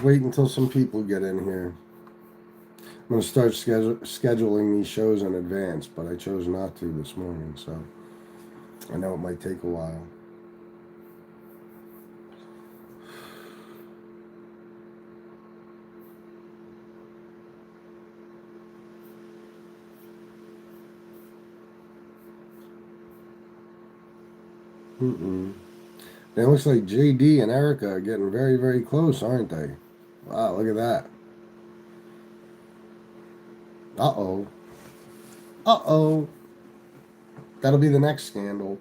wait until some people get in here. I'm going to start scheduling these shows in advance, but I chose not to this morning, so I know it might take a while. It looks like JD and Erica are getting very, very close, aren't they? Wow, look at that. Uh-oh. Uh-oh. That'll be the next scandal.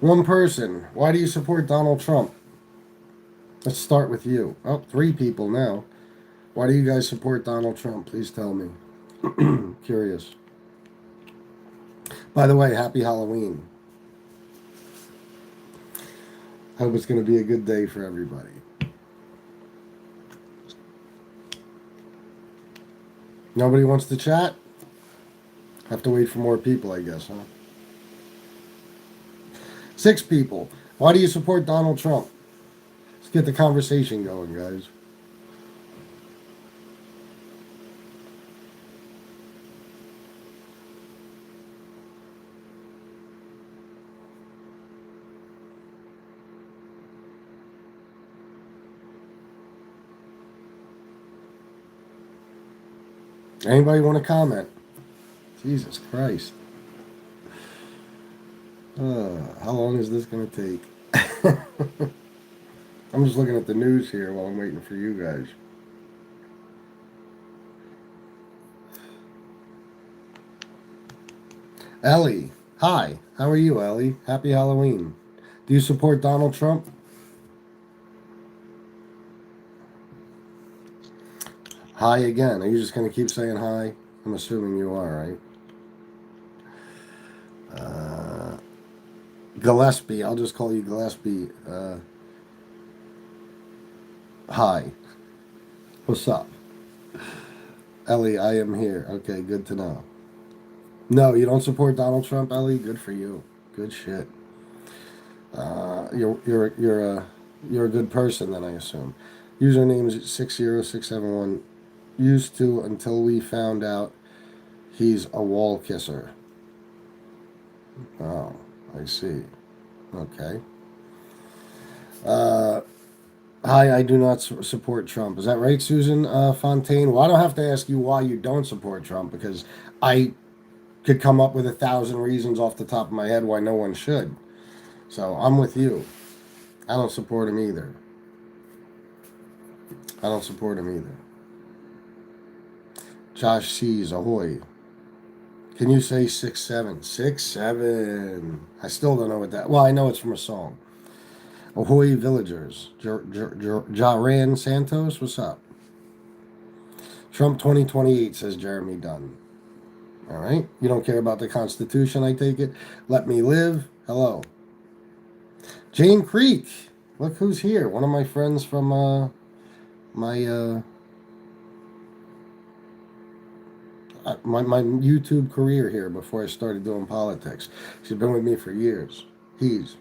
One person. Why do you support Donald Trump? Let's start with you. Oh, 3 people now. Why do you guys support Donald Trump? Please tell me. Curious. By the way, happy Halloween. I hope it's going to be a good day for everybody. Nobody wants to chat? Have to wait for more people, I guess, huh? 6 people. Why do you support Donald Trump? Let's get the conversation going, guys. Anybody want to comment? Jesus Christ. How long is this going to take? I'm just looking at the news here while I'm waiting for you guys. Ellie. Hi. How are you, Ellie? Happy Halloween. Do you support Donald Trump? Hi again. Are you just going to keep saying hi? I'm assuming you are, right? Gillespie. I'll just call you Gillespie. Hi. What's up? Ellie, I am here. Okay, good to know. No, you don't support Donald Trump, Ellie? Good for you. Good shit. You're a good person then, I assume. Username is 60671. Used to until we found out he's a wall kisser. Oh, I see. Okay. Hi, I do not support Trump. Is that right, Susan Fontaine? Well, I don't have to ask you why you don't support Trump because I could come up with 1,000 reasons off the top of my head why no one should. So I'm with you. I don't support him either. I don't support him either. Josh C's, ahoy. Can you say 6'7"? 6'7". I still don't know what that. Well, I know it's from a song. Ahoy, villagers. Jaran Santos, what's up? Trump 2028, says Jeremy Dunn. All right. You don't care about the Constitution, I take it. Let me live. Hello. Jane Creek. Look who's here. One of my friends from my YouTube career here before I started doing politics. She's been with me for years. He's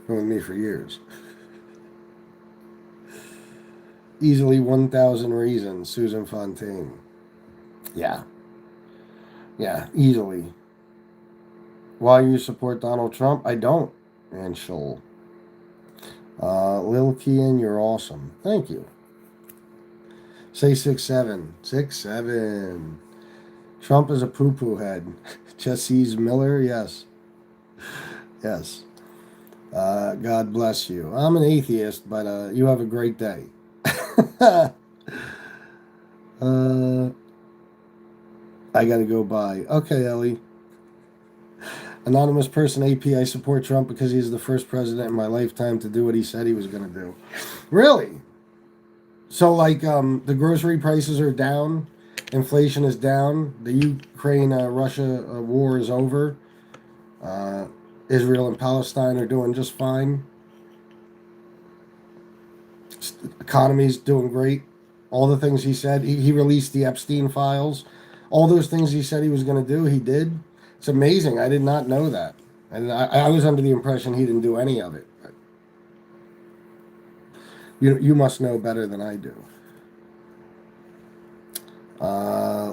been with me for years. Easily 1,000 reasons, Susan Fontaine. Yeah. Yeah, easily. Why you support Donald Trump? I don't. And Shoal. Lil Kian, you're awesome. Thank you. Say 6'7". 6'7". Trump is a poo-poo head. Jesse's Miller, yes. Yes. God bless you. I'm an atheist, but you have a great day. I gotta go by. Okay, Ellie. Anonymous person AP, I support Trump because he's the first president in my lifetime to do what he said he was gonna do. Really? So, like, the grocery prices are down, inflation is down, the Ukraine-Russia war is over, Israel and Palestine are doing just fine, economy's doing great, all the things he said, he released the Epstein files, all those things he said he was going to do, he did. It's amazing, I did not know that. And I was under the impression he didn't do any of it. But you must know better than I do.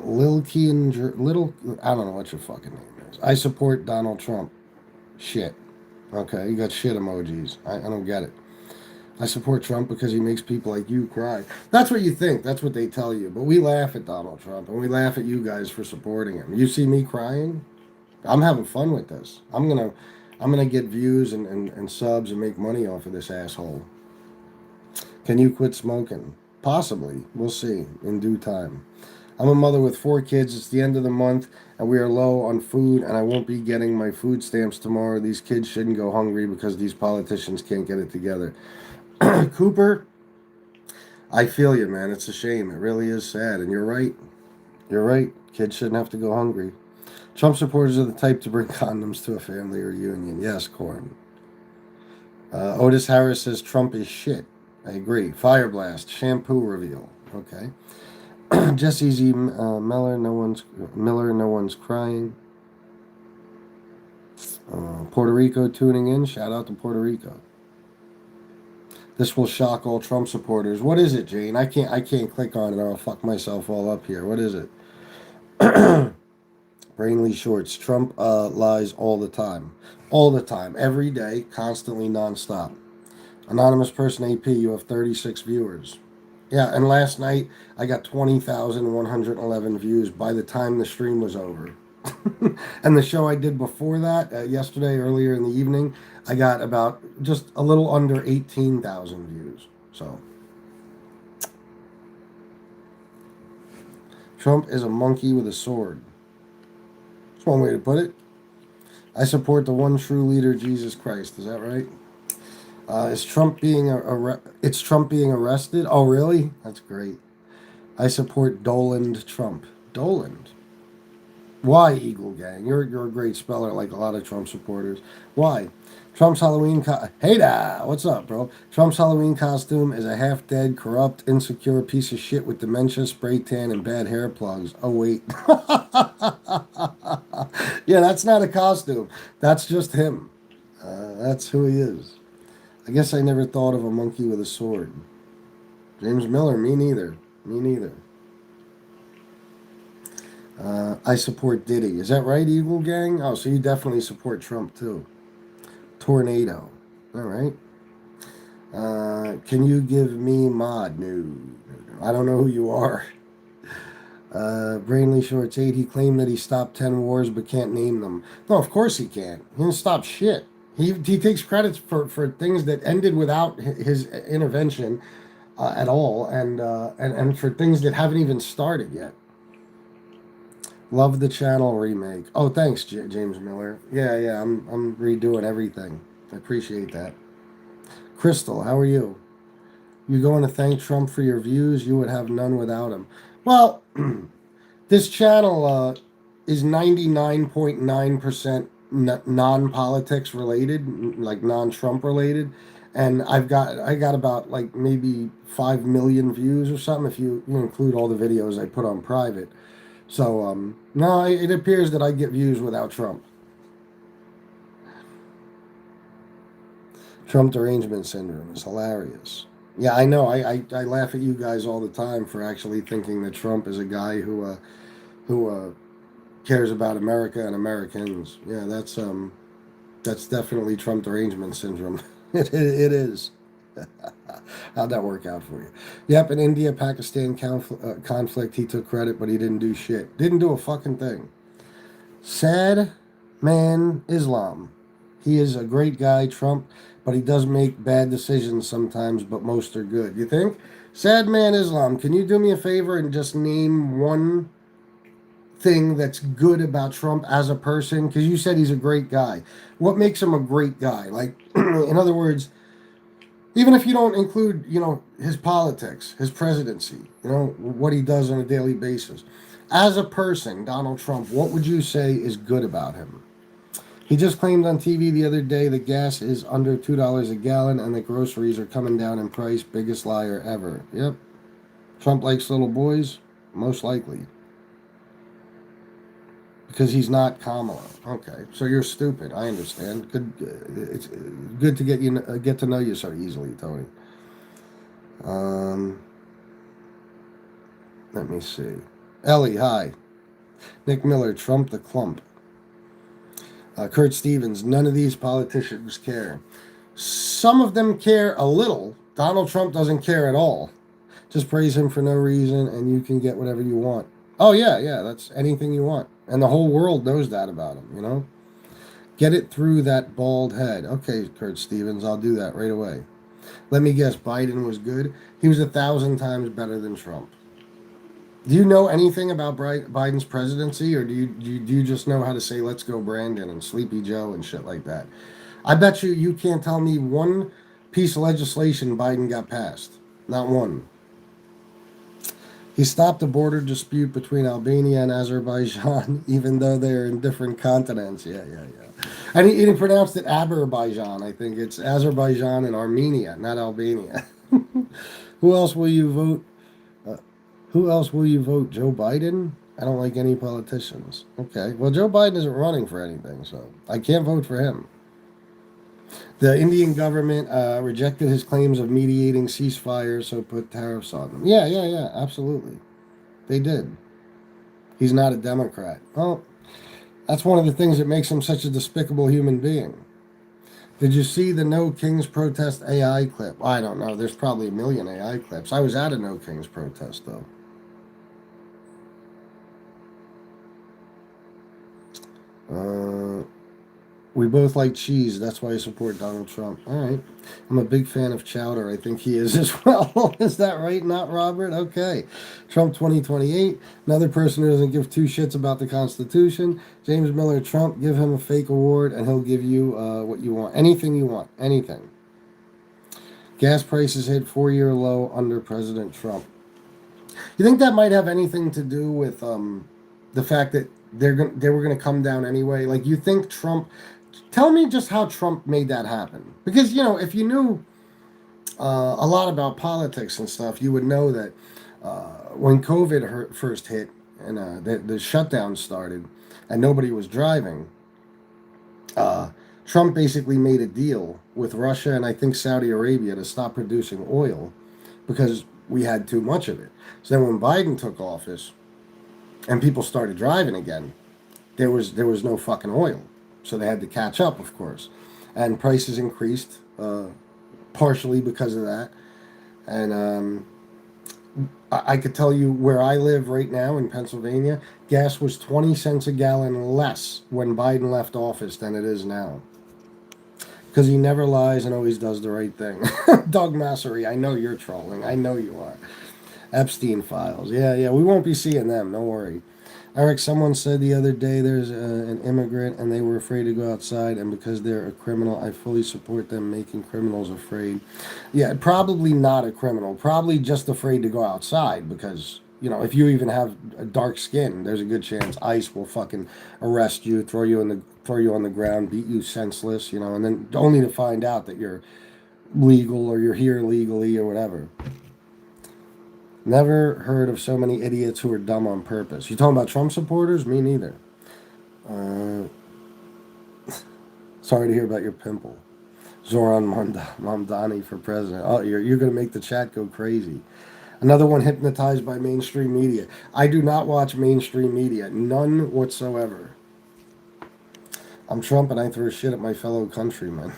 Little, I don't know what your fucking name is. I support Donald Trump. Shit. Okay, you got shit emojis. I don't get it. I support Trump because he makes people like you cry. That's what you think. That's what they tell you. But we laugh at Donald Trump and we laugh at you guys for supporting him. You see me crying? I'm having fun with this. I'm gonna get views and subs and make money off of this asshole. Can you quit smoking? Possibly. We'll see in due time. I'm a mother with 4 kids. It's the end of the month, and we are low on food, and I won't be getting my food stamps tomorrow. These kids shouldn't go hungry because these politicians can't get it together. Cooper, I feel you, man. It's a shame. It really is sad, and you're right. You're right. Kids shouldn't have to go hungry. Trump supporters are the type to bring condoms to a family reunion. Yes, Corn. Otis Harris says Trump is shit. I agree. Fireblast, shampoo reveal. Okay. Jesse Z. Miller, no one's crying. Puerto Rico tuning in. Shout out to Puerto Rico. This will shock all Trump supporters. What is it, Jane? I can't click on it or I'll fuck myself all up here. What is it? Brainly Shorts. Trump lies all the time. All the time. Every day. Constantly. Non-stop. Anonymous Person AP. You have 36 viewers. Yeah, and last night I got 20,111 views by the time the stream was over. And the show I did before that, yesterday, earlier in the evening, I got about just a little under 18,000 views. So, Trump is a monkey with a sword. That's one way to put it. I support the one true leader, Jesus Christ. Is that right? Is Trump being it's Trump being arrested? Oh, really? That's great. I support Doland Trump. Doland. Why, Eagle Gang? You're a great speller, like a lot of Trump supporters. Why? Trump's Halloween hey da, what's up, bro? Trump's Halloween costume is a half-dead, corrupt, insecure piece of shit with dementia, spray tan, and bad hair plugs. Oh wait, yeah, that's not a costume. That's just him. That's who he is. I guess I never thought of a monkey with a sword. James Miller, me neither. Me neither. I support Diddy. Is that right, Eagle Gang? Oh, so you definitely support Trump too. Tornado. All right. Can you give me mod? No. I don't know who you are. Brainly Shorts 8. He claimed that he stopped 10 wars but can't name them. No, of course he can't. He didn't stop shit. He takes credits for things that ended without his intervention at all, and for things that haven't even started yet. Love the channel remake. Oh, thanks, James Miller. Yeah, I'm redoing everything. I appreciate that. Crystal, how are you? You going to thank Trump for your views? You would have none without him. Well, this channel is 99.9% non-politics related, like non-Trump related, and I got about like maybe 5 million views or something if you include all the videos I put on private. So, no, it appears that I get views without Trump. Trump derangement syndrome is hilarious. Yeah, I know. I laugh at you guys all the time for actually thinking that Trump is a guy who cares about America and Americans. Yeah, that's definitely Trump derangement syndrome. It is. How'd that work out for you? Yep, in India Pakistan conflict, he took credit, but he didn't do shit. Didn't do a fucking thing. Sad man Islam. He is a great guy, Trump, but he does make bad decisions sometimes, but most are good. You think? Sad man Islam, can you do me a favor and just name one thing that's good about Trump as a person? Because you said he's a great guy. What makes him a great guy? Like, in other words, even if you don't include, his politics, his presidency, what he does on a daily basis. As a person, Donald Trump, what would you say is good about him? He just claimed on TV the other day that gas is under $2 a gallon and that groceries are coming down in price. Biggest liar ever. Yep. Trump likes little boys? Most likely. Because he's not Kamala. Okay, so you're stupid. I understand. Good. It's good to get to know you so easily, Tony. Um, Let me see. Ellie, hi. Nick Miller, Trump the clump. Kurt Stevens, none of these politicians care. Some of them care a little. Donald Trump doesn't care at all. Just praise him for no reason and you can get whatever you want. Oh, yeah, yeah, that's anything you want. And the whole world knows that about him, you know? Get it through that bald head. Okay, Kurt Stevens, I'll do that right away. Let me guess, Biden was good. He was 1,000 times better than Trump. Do you know anything about Biden's presidency, or do you just know how to say "Let's go, Brandon" and Sleepy Joe and shit like that? I bet you can't tell me one piece of legislation Biden got passed. Not one. He stopped the border dispute between Albania and Azerbaijan, even though they're in different continents. Yeah, yeah, yeah. And he pronounced it Azerbaijan. I think it's Azerbaijan and Armenia, not Albania. Who else will you vote? Uh, who else will you vote? Joe Biden? I don't like any politicians. Okay. Well, Joe Biden isn't running for anything, so I can't vote for him. The Indian government rejected his claims of mediating ceasefires, so put tariffs on them. Yeah, yeah, yeah, absolutely. They did. He's not a Democrat. Well, that's one of the things that makes him such a despicable human being. Did you see the No Kings protest AI clip? I don't know. There's probably a million AI clips. I was at a No Kings protest, though. Uh, We both like cheese. That's why I support Donald Trump. All right. I'm a big fan of chowder. I think he is as well. Is that right? Not Robert? Okay. Trump 2028. Another person who doesn't give two shits about the Constitution. James Miller Trump. Give him a fake award and he'll give you what you want. Anything you want. Anything. Gas prices hit 4-year low under President Trump. You think that might have anything to do with the fact that they were gonna come down anyway? Like you think Trump? Tell me just how Trump made that happen. Because if you knew a lot about politics and stuff, you would know that when COVID first hit and the shutdown started and nobody was driving, uh, Trump basically made a deal with Russia and I think Saudi Arabia to stop producing oil because we had too much of it. So then when Biden took office and people started driving again, there was no fucking oil, so they had to catch up, of course, and prices increased partially because of that. And I could tell you where I live right now in Pennsylvania, gas was 20 cents a gallon less when Biden left office than it is now. Because he never lies and always does the right thing. Doug Massery, I know you're trolling. I know you are. Epstein files. Yeah, yeah, we won't be seeing them. Don't worry. Eric, someone said the other day there's an immigrant and they were afraid to go outside, and because they're a criminal, I fully support them making criminals afraid. Yeah, probably not a criminal. Probably just afraid to go outside because, if you even have a dark skin, there's a good chance ICE will fucking arrest you, throw you on the ground, beat you senseless, and then only to find out that you're legal or you're here legally or whatever. Never heard of so many idiots who are dumb on purpose. You talking about Trump supporters? Me neither. Uh, Sorry to hear about your pimple. Zoran Mamdani for president. Oh, you're going to make the chat go crazy. Another one hypnotized by mainstream media. I do not watch mainstream media. None whatsoever. I'm Trump and I throw shit at my fellow countrymen.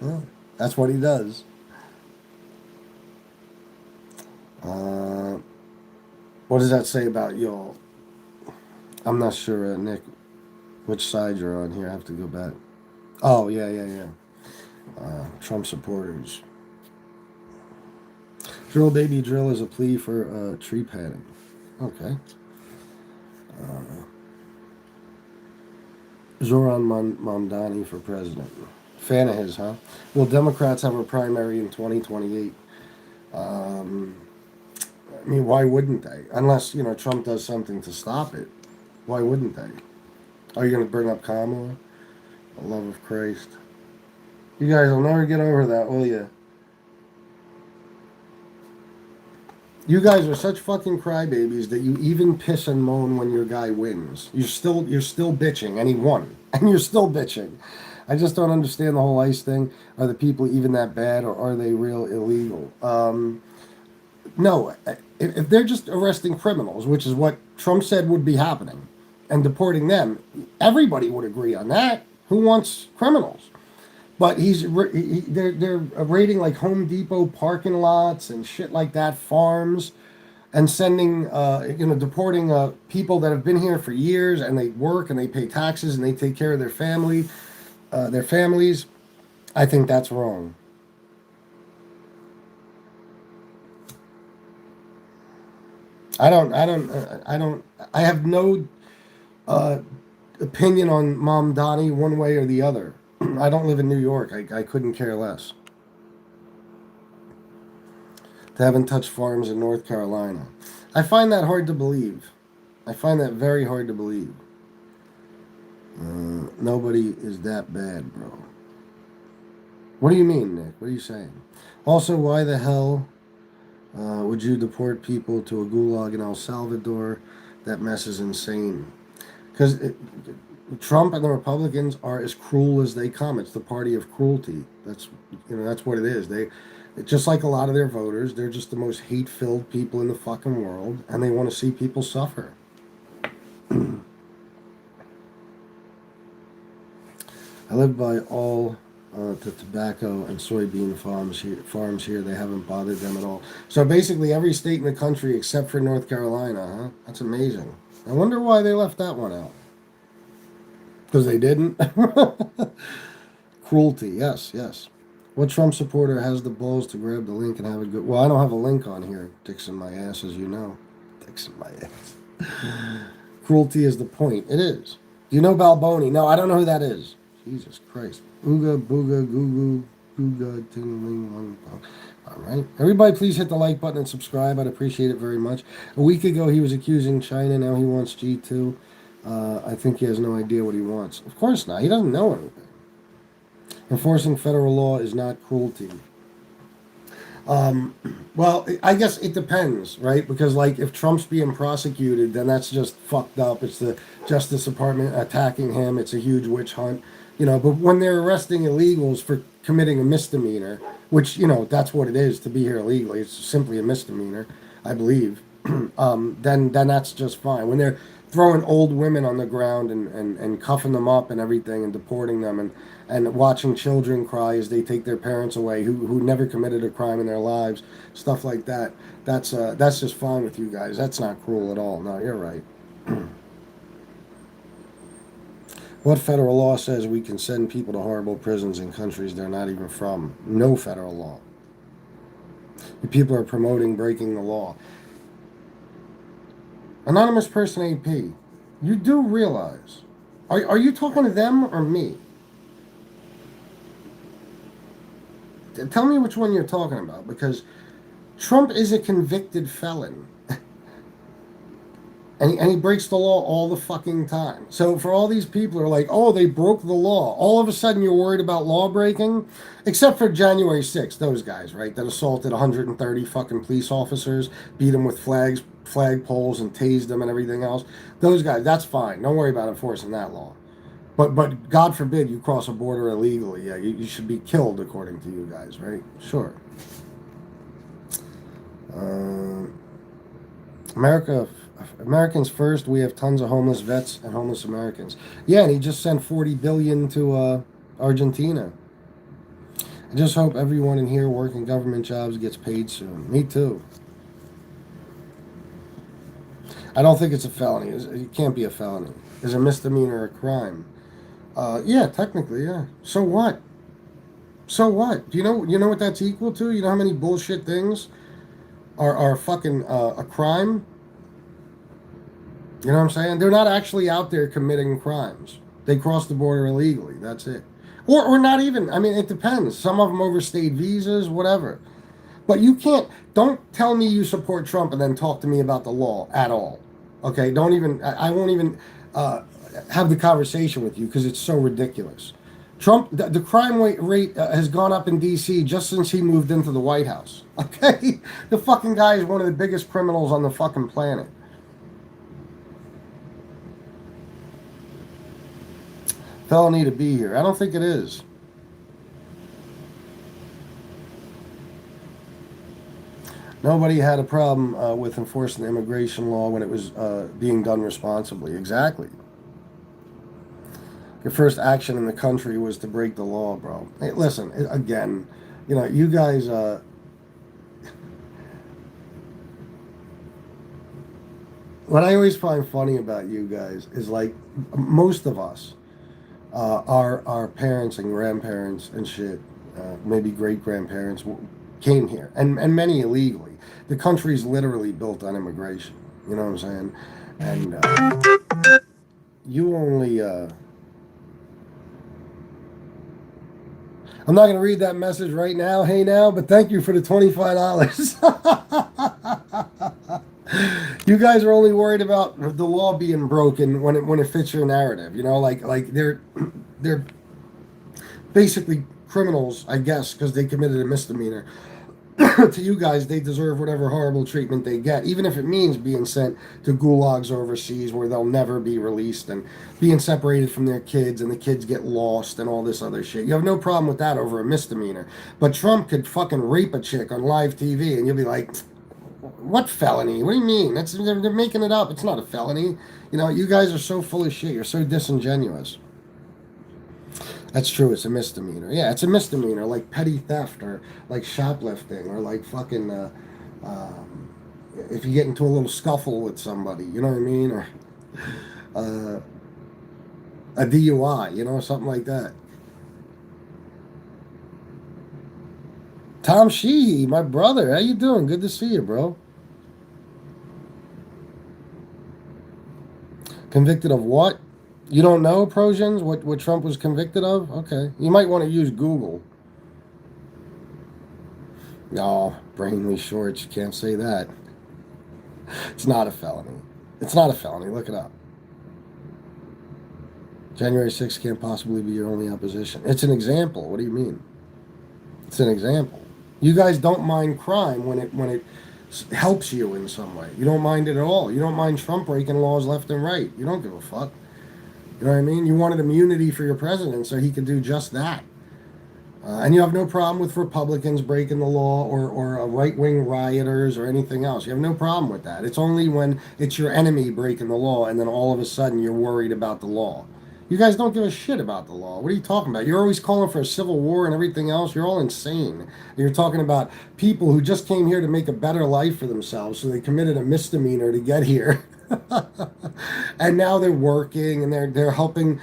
Well, that's what he does. What does that say about y'all? I'm not sure, Nick, which side you're on here. I have to go back. Oh, yeah, yeah, yeah. Trump supporters. Drill baby drill is a plea for tree padding. Okay. Zoran Mamdani for president. Fan of his, huh? Well, Democrats have a primary in 2028. I mean, why wouldn't they? Unless, Trump does something to stop it. Why wouldn't they? Are you going to bring up Kamala? The love of Christ. You guys will never get over that, will you? You guys are such fucking crybabies that you even piss and moan when your guy wins. You're still bitching, and he won, and you're still bitching. I just don't understand the whole ICE thing. Are the people even that bad, or are they real illegal? No, if they're just arresting criminals, which is what Trump said would be happening, and deporting them, everybody would agree on that. Who wants criminals? But they're raiding like Home Depot parking lots and shit like that, farms, and sending deporting people that have been here for years and they work and they pay taxes and they take care of their families. I think that's wrong. I have no uh, opinion on Mom Donnie one way or the other. I don't live in New York. I couldn't care less. They haven't touched farms in North Carolina. I find that hard to believe. I find that very hard to believe. Nobody is that bad, bro. What do you mean, Nick? What are you saying? Also, why the hell would you deport people to a gulag in El Salvador? That mess is insane. Because Trump and the Republicans are as cruel as they come. It's the party of cruelty. That's what it is. Just like a lot of their voters, they're just the most hate-filled people in the fucking world, and they want to see people suffer. I live by all the tobacco and soybean farms here. They haven't bothered them at all. So basically, every state in the country except for North Carolina, huh? That's amazing. I wonder why they left that one out. Because they didn't. Cruelty. Yes, yes. What Trump supporter has the balls to grab the link and have a good? Well, I don't have a link on here. Dicks in my ass, as you know. Dicks in my ass. Cruelty is the point. It is. Do you know Balboni? No, I don't know who that is. Jesus Christ. Ooga booga goo goo googa tingling long pong. All right. Everybody, please hit the like button and subscribe. I'd appreciate it very much. A week ago, he was accusing China. Now he wants G2. I think he has no idea what he wants. Of course not. He doesn't know anything. Enforcing federal law is not cruelty. Well, I guess it depends, right? Because, like, if Trump's being prosecuted, then that's just fucked up. It's the Justice Department attacking him. It's a huge witch hunt. But when they're arresting illegals for committing a misdemeanor, which, that's what it is to be here illegally, it's simply a misdemeanor, I believe, then that's just fine. When they're throwing old women on the ground and cuffing them up and everything and deporting them and watching children cry as they take their parents away who never committed a crime in their lives, stuff like that, that's just fine with you guys. That's not cruel at all. No, you're right. What federal law says we can send people to horrible prisons in countries they're not even from? No federal law. The people are promoting breaking the law. Anonymous person AP, you do realize, are you talking to them or me? Tell me which one you're talking about, because Trump is a convicted felon. And he breaks the law all the fucking time. So for all these people who are like, oh, they broke the law. All of a sudden you're worried about law breaking? Except for January 6th, those guys, right? That assaulted 130 fucking police officers, beat them with flag poles and tased them and everything else. Those guys, that's fine. Don't worry about enforcing that law. But God forbid you cross a border illegally. Yeah, you should be killed according to you guys, right? Sure. Americans first. We have tons of homeless vets and homeless Americans. Yeah, and he just sent $40 billion to Argentina. I just hope everyone in here working government jobs gets paid soon. Me too. I don't think it's a felony. It can't be a felony. Is a misdemeanor a crime? Yeah, technically, yeah. So what? So what? Do you know what that's equal to? You know how many bullshit things are fucking a crime? You know what I'm saying? They're not actually out there committing crimes. They cross the border illegally. That's it. Or not even. I mean, it depends. Some of them overstayed visas, whatever. But you can't. Don't tell me you support Trump and then talk to me about the law at all. Okay? Don't even. I won't even have the conversation with you because it's so ridiculous. Trump, the crime rate has gone up in D.C. just since he moved into the White House. Okay? The fucking guy is one of the biggest criminals on the fucking planet. Felony to be here. I don't think it is. Nobody had a problem with enforcing the immigration law when it was being done responsibly. Exactly. Your first action in the country was to break the law, bro. Hey, listen, again, you guys. What I always find funny about you guys is like most of us, our parents and grandparents and shit, maybe great grandparents came here, and many illegally. The country's literally built on immigration. You know what I'm saying? And you only. I'm not going to read that message right now, hey now, but thank you for the $25. You guys are only worried about the law being broken when it fits your narrative. Like they're basically criminals, I guess, because they committed a misdemeanor. To you guys, they deserve whatever horrible treatment they get, even if it means being sent to gulags overseas where they'll never be released and being separated from their kids and the kids get lost and all this other shit. You have no problem with that over a misdemeanor. But Trump could fucking rape a chick on live TV and you'll be like, what felony? What do you mean? They're making it up. It's not a felony. You guys are so full of shit. You're so disingenuous. That's true. It's a misdemeanor. Yeah, it's a misdemeanor, like petty theft or like shoplifting or like fucking. If you get into a little scuffle with somebody, you know what I mean, or uh, a DUI, something like that. Tom Sheehy, my brother, how you doing? Good to see you, bro. Convicted of what? You don't know, Projens, what Trump was convicted of? Okay. You might want to use Google. No, brainly shorts, you can't say that. It's not a felony. It's not a felony. Look it up. January 6th can't possibly be your only opposition. It's an example. What do you mean? It's an example. You guys don't mind crime when it helps you in some way. You don't mind it at all. You don't mind Trump breaking laws left and right. You don't give a fuck. You know what I mean? You wanted immunity for your president so he could do just that. And you have no problem with Republicans breaking the law or right-wing rioters or anything else. You have no problem with that. It's only when it's your enemy breaking the law and then all of a sudden you're worried about the law. You guys don't give a shit about the law. What are you talking about? You're always calling for a civil war and everything else. You're all insane. You're talking about people who just came here to make a better life for themselves, so they committed a misdemeanor to get here. And now they're working and they're helping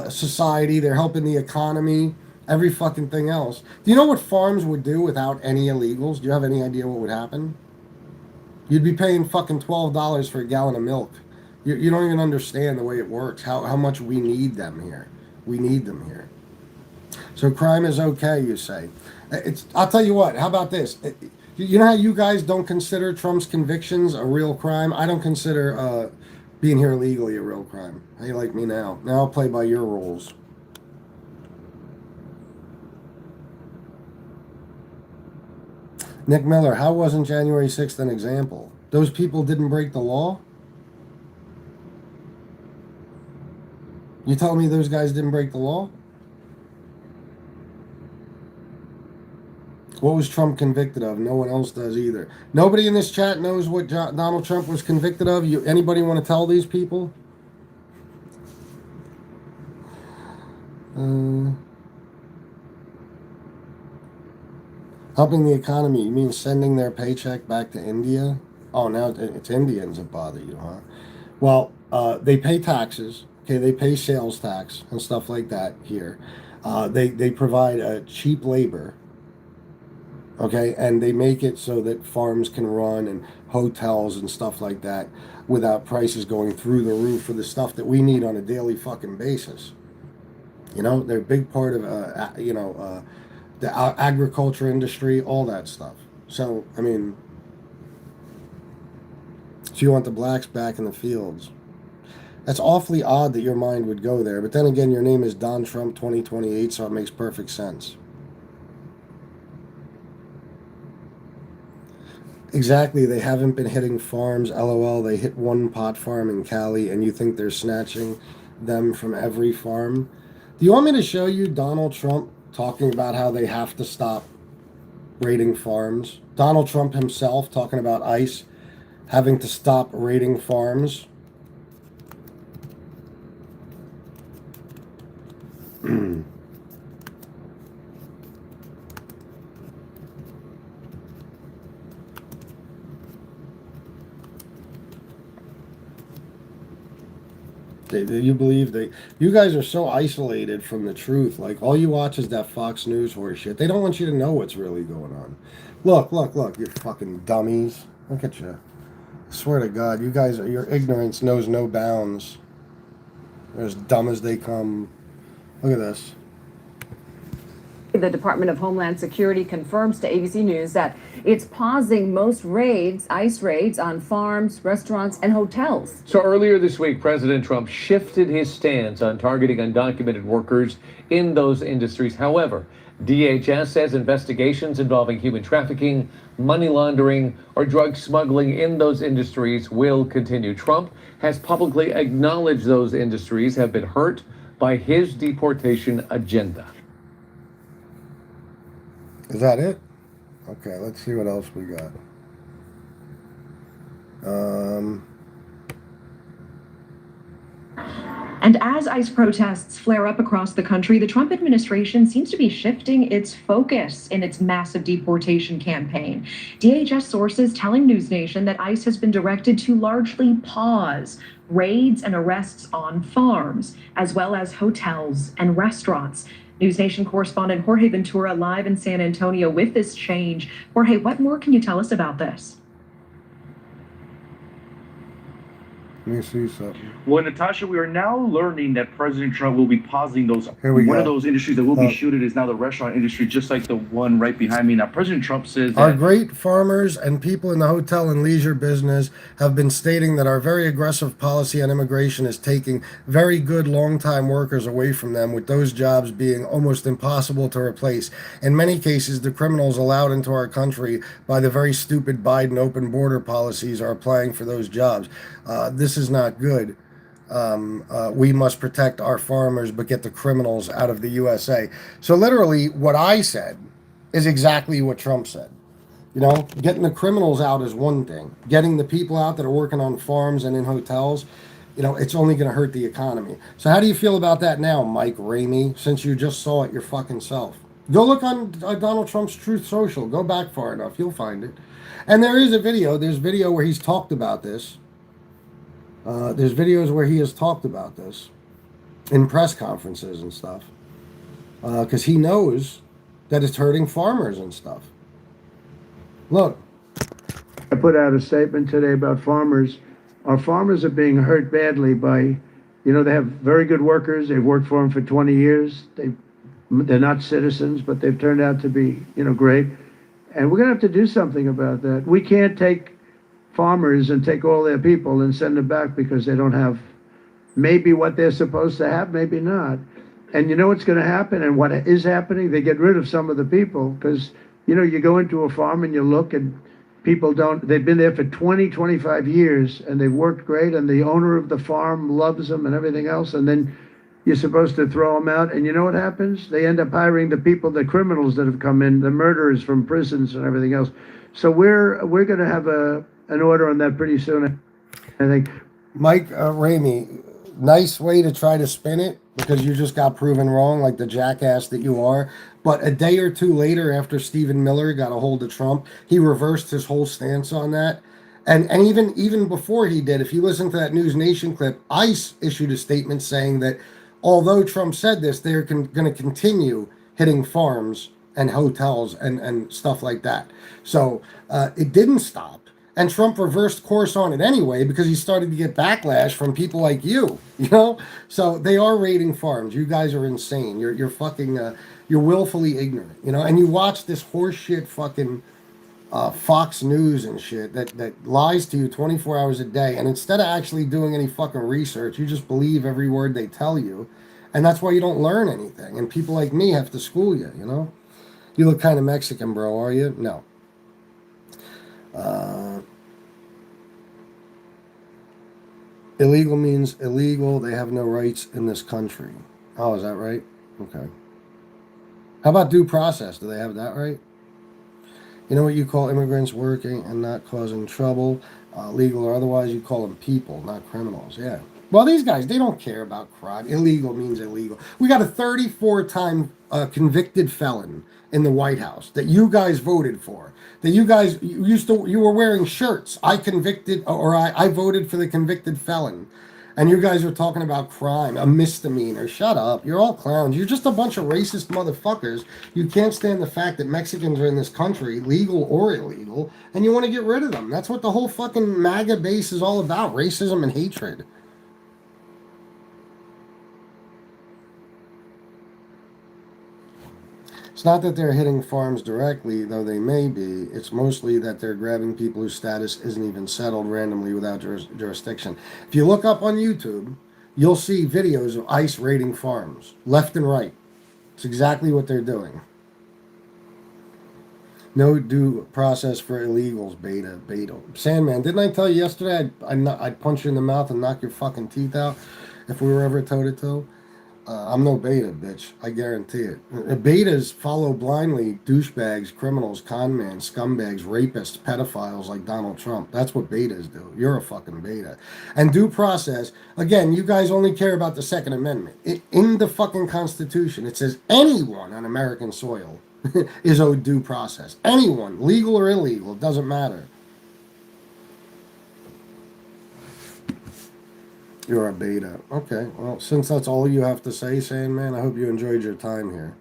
society, they're helping the economy, every fucking thing else. Do you know what farms would do without any illegals? Do you have any idea what would happen? You'd be paying fucking $12 for a gallon of milk. You don't even understand the way it works, how much we need them here. We need them here. So crime is okay, you say. I'll tell you what, how about this? You know how you guys don't consider Trump's convictions a real crime? I don't consider being here illegally a real crime. How you like me now? Now I'll play by your rules. Nick Miller, how wasn't January 6th an example? Those people didn't break the law? You telling me those guys didn't break the law? What was Trump convicted of? No one else does either. Nobody in this chat knows what Donald Trump was convicted of. Anybody want to tell these people? Helping the economy. You mean sending their paycheck back to India? Oh, now it's Indians that bother you, huh? Well, they pay taxes. Okay, they pay sales tax and stuff like that here. They provide cheap labor. Okay, and they make it so that farms can run and hotels and stuff like that without prices going through the roof for the stuff that we need on a daily fucking basis. They're a big part of the agriculture industry, all that stuff. So I mean, if you want the blacks back in the fields, That's awfully odd that your mind would go there. But then again, your name is Don Trump 2028, so it makes perfect sense. Exactly, they haven't been hitting farms. LOL, they hit one pot farm in Cali, and you think they're snatching them from every farm? Do you want me to show you Donald Trump talking about how they have to stop raiding farms? Donald Trump himself talking about ICE having to stop raiding farms. Do you believe that you guys are so isolated from the truth? Like all you watch is that Fox News horse shit. They don't want you to know what's really going on. Look, look, look, you fucking dummies. Look at you. I swear to God, you guys are, your ignorance knows no bounds. They're as dumb as they come. Look at this. The Department of Homeland Security confirms to ABC News that it's pausing most raids, ICE raids, on farms, restaurants, and hotels. So earlier this week, President Trump shifted his stance on targeting undocumented workers in those industries. However, DHS says investigations involving human trafficking, money laundering, or drug smuggling in those industries will continue. Trump has publicly acknowledged those industries have been hurt by his deportation agenda. Is that it? Okay, let's see what else we got. And as ICE protests flare up across the country, the Trump administration seems to be shifting its focus in its massive deportation campaign. DHS sources telling NewsNation that ICE has been directed to largely pause raids and arrests on farms, as well as hotels and restaurants. NewsNation correspondent Jorge Ventura live in San Antonio with this change. Jorge, what more can you tell us about this? Let me see something. Well, Natasha, we are now learning that President Trump will be pausing those. Here we One go. of those industries that will be shooted is now the restaurant industry, just like the one right behind me. Now, President Trump says Our that great farmers and people in the hotel and leisure business have been stating that our very aggressive policy on immigration is taking very good long-time workers away from them, with those jobs being almost impossible to replace. In many cases, the criminals allowed into our country by the very stupid Biden open border policies are applying for those jobs. This is not good. We must protect our farmers, but get the criminals out of the USA. So literally what I said is exactly what Trump said. You know, getting the criminals out is one thing. Getting the people out that are working on farms and in hotels, you know, it's only going to hurt the economy. So how do you feel about that now, Mike Ramey, since you just saw it your fucking self? Go look on Donald Trump's Truth Social. Go back far enough. You'll find it. And there is a video. There's video where he's talked about this. There's videos where he has talked about this in press conferences and stuff, because he knows that it's hurting farmers and stuff. Look. I put out a statement today about farmers. Our farmers are being hurt badly by, they have very good workers. They've worked for them for 20 years. They're not citizens, but they've turned out to be, great. And we're going to have to do something about that. We can't take farmers and take all their people and send them back because they don't have maybe what they're supposed to have, maybe not. And you know what's going to happen and what is happening? They get rid of some of the people because, you go into a farm and you look and people they've been there for 20, 25 years and they've worked great and the owner of the farm loves them and everything else. And then you're supposed to throw them out. And you know what happens? They end up hiring the people, the criminals that have come in, the murderers from prisons and everything else. So we're going to have an order on that pretty soon, I think. Mike Ramey, nice way to try to spin it because you just got proven wrong like the jackass that you are. But a day or two later, after Stephen Miller got a hold of Trump, he reversed his whole stance on that. And even before he did, if you listen to that News Nation clip, ICE issued a statement saying that although Trump said this, they're going to continue hitting farms and hotels and stuff like that. So it didn't stop. And Trump reversed course on it anyway because he started to get backlash from people like you, So they are raiding farms. You guys are insane. You're fucking, you're willfully ignorant, And you watch this horseshit fucking Fox News and shit that lies to you 24 hours a day, and instead of actually doing any fucking research, you just believe every word they tell you, and that's why you don't learn anything. And people like me have to school you. You know, you look kind of Mexican, bro. Are you? No. Illegal means illegal. They have no rights in this country. Oh, is that right? Okay. How about due process? Do they have that right? You know what you call immigrants working and not causing trouble, legal or otherwise? You call them people, not criminals. Yeah. Well, these guys, they don't care about crime. Illegal means illegal. We got a 34-time convicted felon in the White House that you guys voted for. That you guys you were wearing shirts. I voted for the convicted felon. And you guys are talking about crime, a misdemeanor. Shut up. You're all clowns. You're just a bunch of racist motherfuckers. You can't stand the fact that Mexicans are in this country, legal or illegal, and you want to get rid of them. That's what the whole fucking MAGA base is all about, racism and hatred. It's not that they're hitting farms directly, though they may be. It's mostly that they're grabbing people whose status isn't even settled randomly without jurisdiction. If you look up on YouTube, you'll see videos of ICE raiding farms, left and right. It's exactly what they're doing. No due process for illegals, beta. Sandman, didn't I tell you yesterday I'd punch you in the mouth and knock your fucking teeth out if we were ever toe-to-toe? I'm no beta, bitch. I guarantee it. Betas follow blindly douchebags, criminals, conmen, scumbags, rapists, pedophiles like Donald Trump. That's what betas do. You're a fucking beta. And due process, again, you guys only care about the Second Amendment. In the fucking Constitution, it says anyone on American soil is owed due process. Anyone, legal or illegal, it doesn't matter. You're a beta. Okay, well, since that's all you have to say, Sandman, I hope you enjoyed your time here.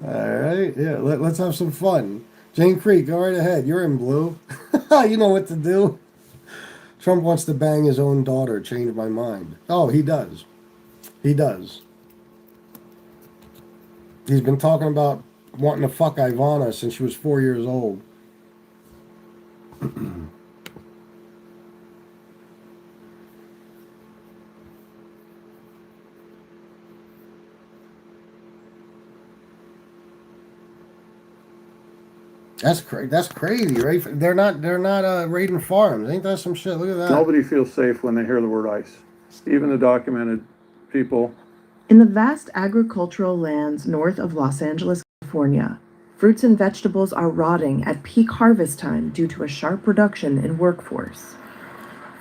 Alright, yeah, let's have some fun. Jane Creek, go right ahead. You're in blue. You know what to do. Trump wants to bang his own daughter. Change my mind. Oh, he does. He does. He's been talking about wanting to fuck Ivana since she was 4 years old. That's crazy, right? They're not raiding farms. Ain't that some shit? Look at that. Nobody feels safe when they hear the word ICE. Even the documented people. In the vast agricultural lands north of Los Angeles, California, fruits and vegetables are rotting at peak harvest time due to a sharp reduction in workforce.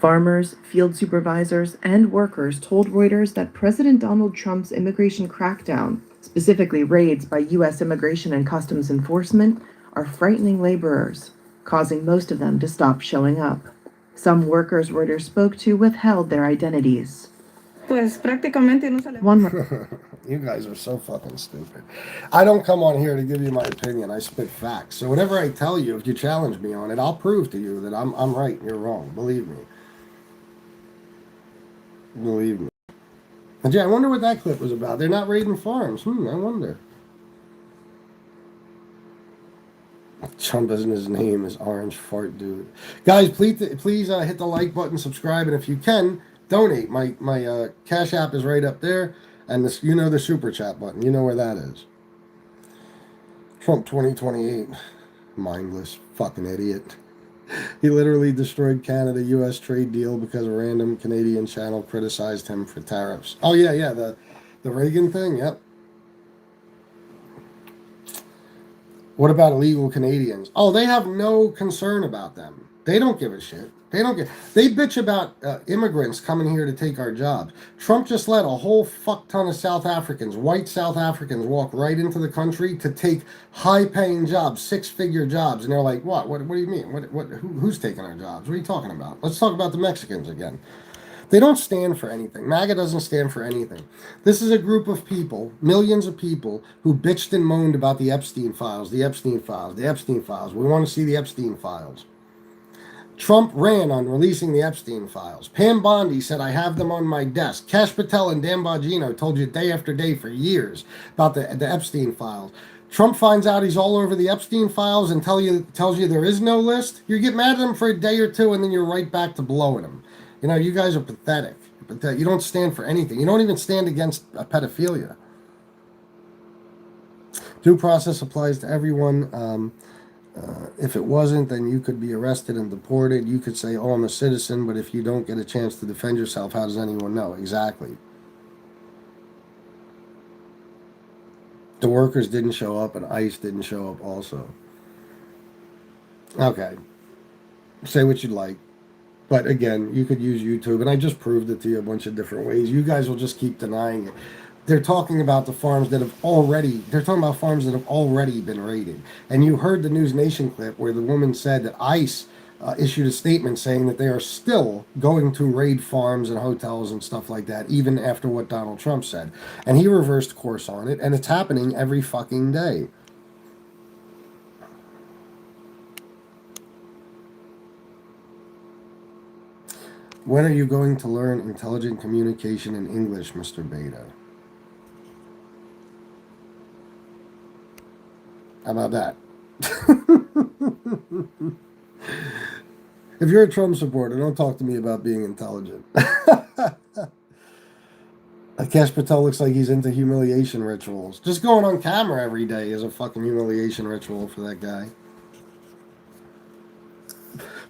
Farmers, field supervisors, and workers told Reuters that President Donald Trump's immigration crackdown, specifically raids by U.S. Immigration and Customs Enforcement, are frightening laborers, causing most of them to stop showing up. Some workers Reuters spoke to withheld their identities. One You guys are so fucking stupid. I don't come on here to give you my opinion. I spit facts. So whatever I tell you, if you challenge me on it, I'll prove to you that I'm right and you're wrong. Believe me. Believe me. And yeah, I wonder what that clip was about. They're not raiding farms. I wonder. Trump isn't his name is Orange Fart Dude. Guys, please hit the like button, subscribe, and if you can, donate. My Cash App is right up there, and this, you know, the Super Chat button. You know where that is. Trump 2028. Mindless fucking idiot. He literally destroyed Canada-U.S. trade deal because a random Canadian channel criticized him for tariffs. Oh, yeah, the Reagan thing, yep. What about illegal Canadians? Oh, they have no concern about them. They don't give a shit. They bitch about immigrants coming here to take our jobs. Trump just let a whole fuck ton of South Africans, white South Africans, walk right into the country to take high-paying jobs, six-figure jobs, and they're like, "What? What do you mean? Who's taking our jobs? What are you talking about? Let's talk about the Mexicans again." They don't stand for anything. MAGA doesn't stand for anything. This is a group of people, millions of people, who bitched and moaned about the Epstein files, the Epstein files, the Epstein files. We want to see the Epstein files. Trump ran on releasing the Epstein files. Pam Bondi said, "I have them on my desk." Kash Patel and Dan Bongino told you day after day for years about the Epstein files. Trump finds out he's all over the Epstein files and tells you there is no list. You get mad at him for a day or two, and then you're right back to blowing him. You know, you guys are pathetic. You don't stand for anything. You don't even stand against pedophilia. Due process applies to everyone. If it wasn't, then you could be arrested and deported. You could say, oh, I'm a citizen, but if you don't get a chance to defend yourself, how does anyone know? Exactly. The workers didn't show up, and ICE didn't show up also. Okay. Say what you'd like. But again, you could use YouTube, and I just proved it to you a bunch of different ways. You guys will just keep denying it. They're talking about the farms that have already, they're talking about farms that have already been raided. And you heard the News Nation clip where the woman said that ICE issued a statement saying that they are still going to raid farms and hotels and stuff like that, even after what Donald Trump said. And he reversed course on it, and it's happening every fucking day. When are you going to learn intelligent communication in English, Mr. Beta? How about that? If you're a Trump supporter, don't talk to me about being intelligent. Kash Patel looks like he's into humiliation rituals. Just going on camera every day is a fucking humiliation ritual for that guy.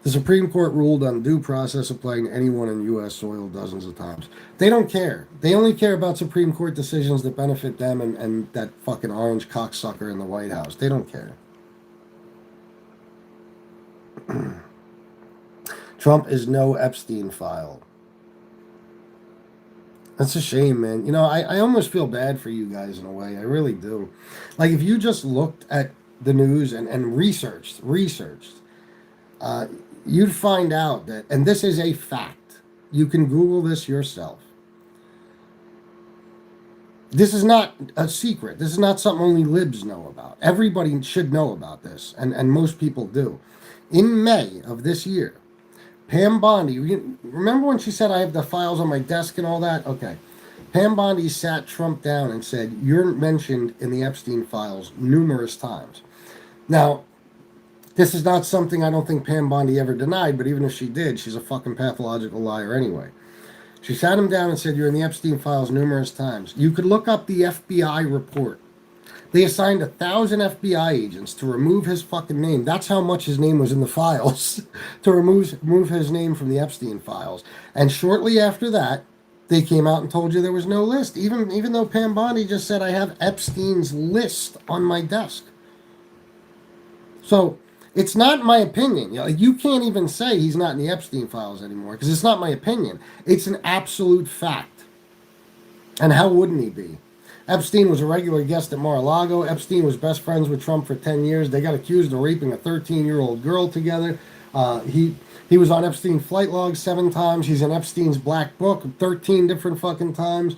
The Supreme Court ruled on due process applying to anyone in U.S. soil dozens of times. They don't care. They only care about Supreme Court decisions that benefit them and that fucking orange cocksucker in the White House. They don't care. Trump is no Epstein file. That's a shame, man. You know, I almost feel bad for you guys in a way. I really do. Like, if you just looked at the news and researched, you'd find out that, and this is a fact, you can Google this yourself. This is not a secret. This is not something only libs know about. Everybody should know about this, and most people do. In May of this year, Pam Bondi, remember when she said, I have the files on my desk and all that? Okay. Pam Bondi sat Trump down and said, you're mentioned in the Epstein files numerous times. Now, this is not something I don't think Pam Bondi ever denied, but even if she did, she's a fucking pathological liar anyway. She sat him down and said, you're in the Epstein files numerous times. You could look up the FBI report. They assigned 1,000 FBI agents to remove his fucking name. That's how much his name was in the files, to remove his name from the Epstein files. And shortly after that, they came out and told you there was no list, even though Pam Bondi just said, I have Epstein's list on my desk. So it's not my opinion. You can't even say he's not in the Epstein files anymore because it's not my opinion. It's an absolute fact. And how wouldn't he be? Epstein was a regular guest at Mar-a-Lago. Epstein was best friends with Trump for 10 years. They got accused of raping a 13-year-old girl together. He was on Epstein flight logs 7 times. He's in Epstein's black book 13 different fucking times.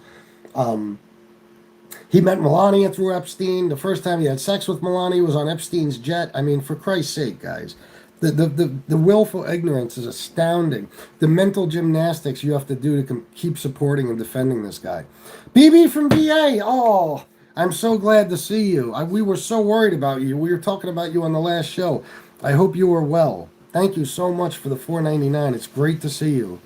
He met Melania through Epstein. The first time he had sex with Melania was on Epstein's jet. I mean, for Christ's sake, guys. The willful ignorance is astounding. The mental gymnastics you have to do to keep supporting and defending this guy. BB from VA. Oh, I'm so glad to see you. We were so worried about you. We were talking about you on the last show. I hope you are well. Thank you so much for the $4.99. It's great to see you.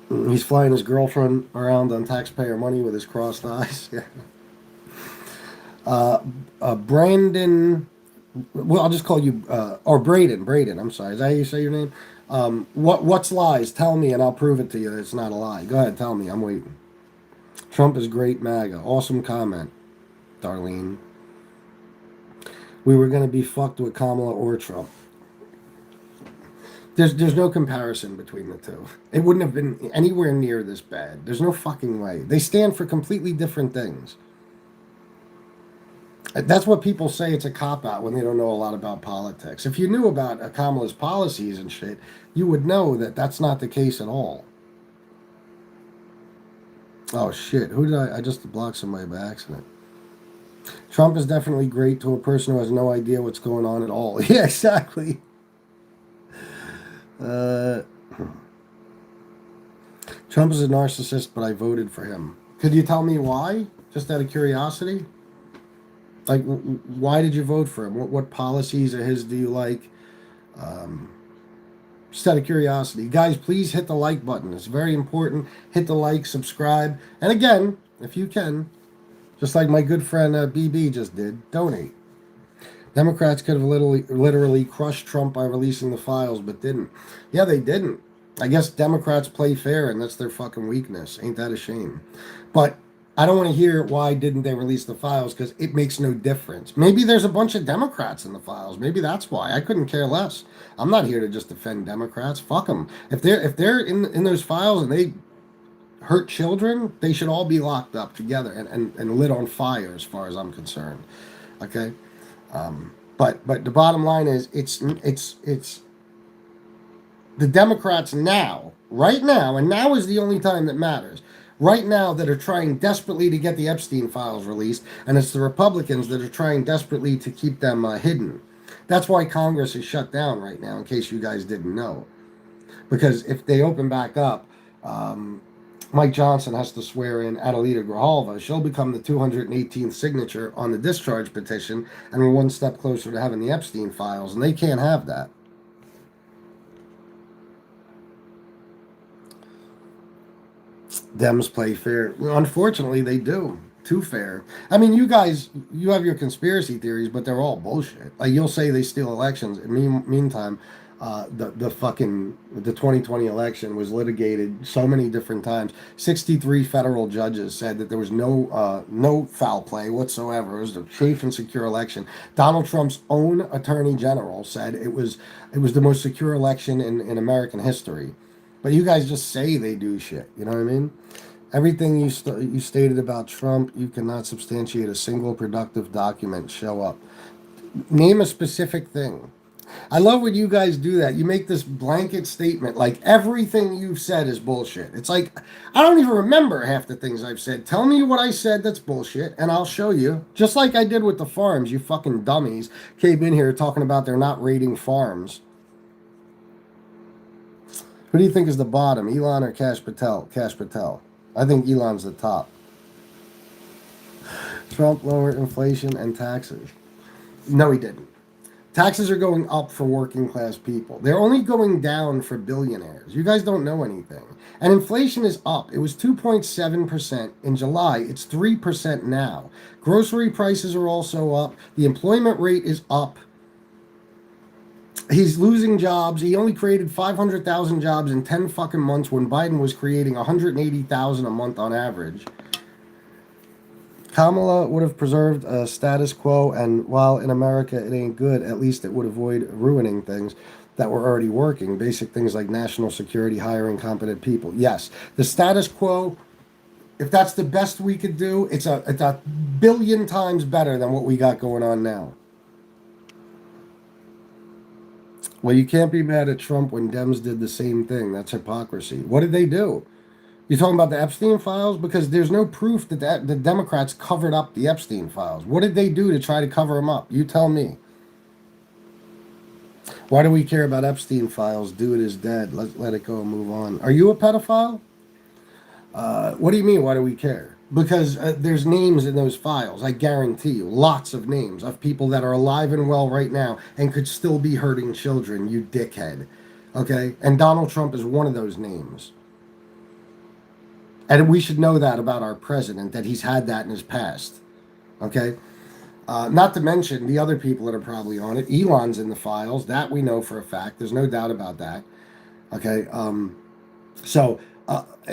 He's flying his girlfriend around on taxpayer money with his crossed eyes. Brandon, well, I'll just call you, or Braden, I'm sorry. Is that how you say your name? What's lies? Tell me and I'll prove it to you that it's not a lie. Go ahead, tell me. I'm waiting. Trump is great MAGA. Awesome comment, Darlene. We were going to be fucked with Kamala or Trump. There's no comparison between the two. It wouldn't have been anywhere near this bad. There's no fucking way. They stand for completely different things. That's what people say it's a cop-out when they don't know a lot about politics. If you knew about Kamala's policies and shit, you would know that that's not the case at all. Oh, shit. Who did I just blocked somebody by accident. Trump is definitely great to a person who has no idea what's going on at all. Yeah, exactly. Trump is a narcissist, but I voted for him. Could you tell me why? Just out of curiosity? Like, why did you vote for him? What policies of his do you like? Just out of curiosity. Guys, please hit the like button. It's very important. Hit the like, subscribe. And again, if you can, just like my good friend BB just did, donate. Democrats could have literally crushed Trump by releasing the files, but didn't. Yeah, they didn't. I guess Democrats play fair, and that's their fucking weakness. Ain't that a shame? But I don't want to hear why didn't they release the files, because it makes no difference. Maybe there's a bunch of Democrats in the files. Maybe that's why. I couldn't care less. I'm not here to just defend Democrats. Fuck them. If they're in those files and they hurt children, they should all be locked up together and lit on fire, as far as I'm concerned. Okay. But the bottom line is it's the Democrats now, right now, and now is the only time that matters. Right now, that are trying desperately to get the Epstein files released, and it's the Republicans that are trying desperately to keep them hidden. That's why Congress is shut down right now, in case you guys didn't know. Because if they open back up, Mike Johnson has to swear in Adelita Grijalva. She'll become the 218th signature on the discharge petition, and we're one step closer to having the Epstein files, and they can't have that. Dems play fair. Unfortunately, they do. Too fair. I mean, you guys, you have your conspiracy theories, but they're all bullshit. Like, you'll say they steal elections. Meantime, the 2020 election was litigated so many different times. 63 federal judges said that there was no foul play whatsoever. It was a safe and secure election. Donald Trump's own attorney general said it was the most secure election in American history. But you guys just say they do shit. You know what I mean? Everything you stated about Trump, you cannot substantiate a single productive document. Show up. Name a specific thing. I love when you guys do that. You make this blanket statement like everything you've said is bullshit. It's like, I don't even remember half the things I've said. Tell me what I said that's bullshit, and I'll show you. Just like I did with the farms. You fucking dummies came in here talking about they're not raiding farms. Who do you think is the bottom, Elon or Kash Patel? Kash Patel. I think Elon's the top. Trump lowered inflation and taxes. No, he didn't. Taxes are going up for working class people. They're only going down for billionaires. You guys don't know anything. And inflation is up. It was 2.7% in July. It's 3% now. Grocery prices are also up. The employment rate is up. He's losing jobs. He only created 500,000 jobs in 10 fucking months when Biden was creating 180,000 a month on average. Kamala would have preserved a status quo, and while in America it ain't good, at least it would avoid ruining things that were already working. Basic things like national security, hiring competent people. Yes, the status quo, if that's the best we could do, it's a billion times better than what we got going on now. Well, you can't be mad at Trump when Dems did the same thing. That's hypocrisy. What did they do? You're talking about the Epstein files? Because there's no proof that the Democrats covered up the Epstein files. What did they do to try to cover them up? You tell me. Why do we care about Epstein files? Do it is dead. Let it go and move on. Are you a pedophile? What do you mean, why do we care? Because there's names in those files, I guarantee you. Lots of names of people that are alive and well right now and could still be hurting children, you dickhead. Okay? And Donald Trump is one of those names. And we should know that about our president, that he's had that in his past. Okay? Not to mention the other people that are probably on it. Elon's in the files. That we know for a fact. There's no doubt about that. Okay?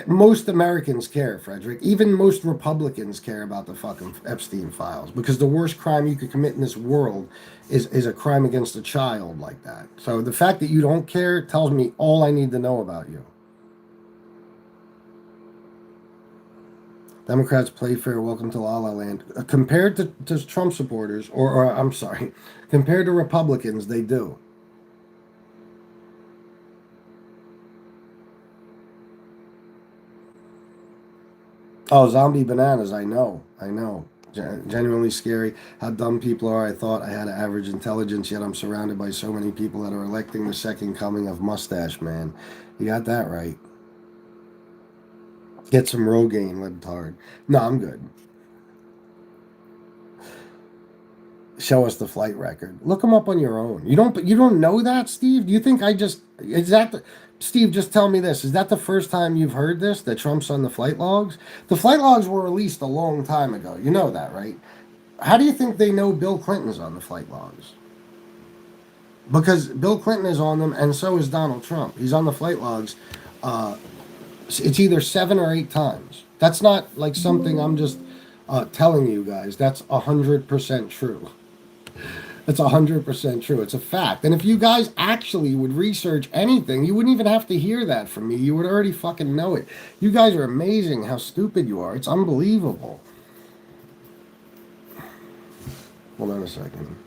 Most Americans care, Frederick. Even most Republicans care about the fucking Epstein files, because the worst crime you could commit in this world is a crime against a child like that. So the fact that you don't care tells me all I need to know about you. Democrats play fair. Welcome to La La Land. Compared to Trump supporters, or I'm sorry, compared to Republicans, they do. Oh, zombie bananas, I know. Genuinely scary how dumb people are. I thought I had average intelligence, yet I'm surrounded by so many people that are electing the second coming of Mustache Man. You got that right. Get some Rogaine, libtard. No, I'm good. show us the flight record. Look them up on your own. You don't know that, Steve? Do you think Steve, just tell me this. Is that the first time you've heard this, that Trump's on the flight logs? The flight logs were released a long time ago. You know that, right? How do you think they know Bill Clinton's on the flight logs? Because Bill Clinton is on them, and so is Donald Trump. He's on the flight logs. It's either 7 or 8 times. That's not like something I'm just telling you guys. That's 100% true. That's 100% true. It's a fact. And if you guys actually would research anything, you wouldn't even have to hear that from me. You would already fucking know it. You guys are amazing how stupid you are. It's unbelievable. Hold on a second.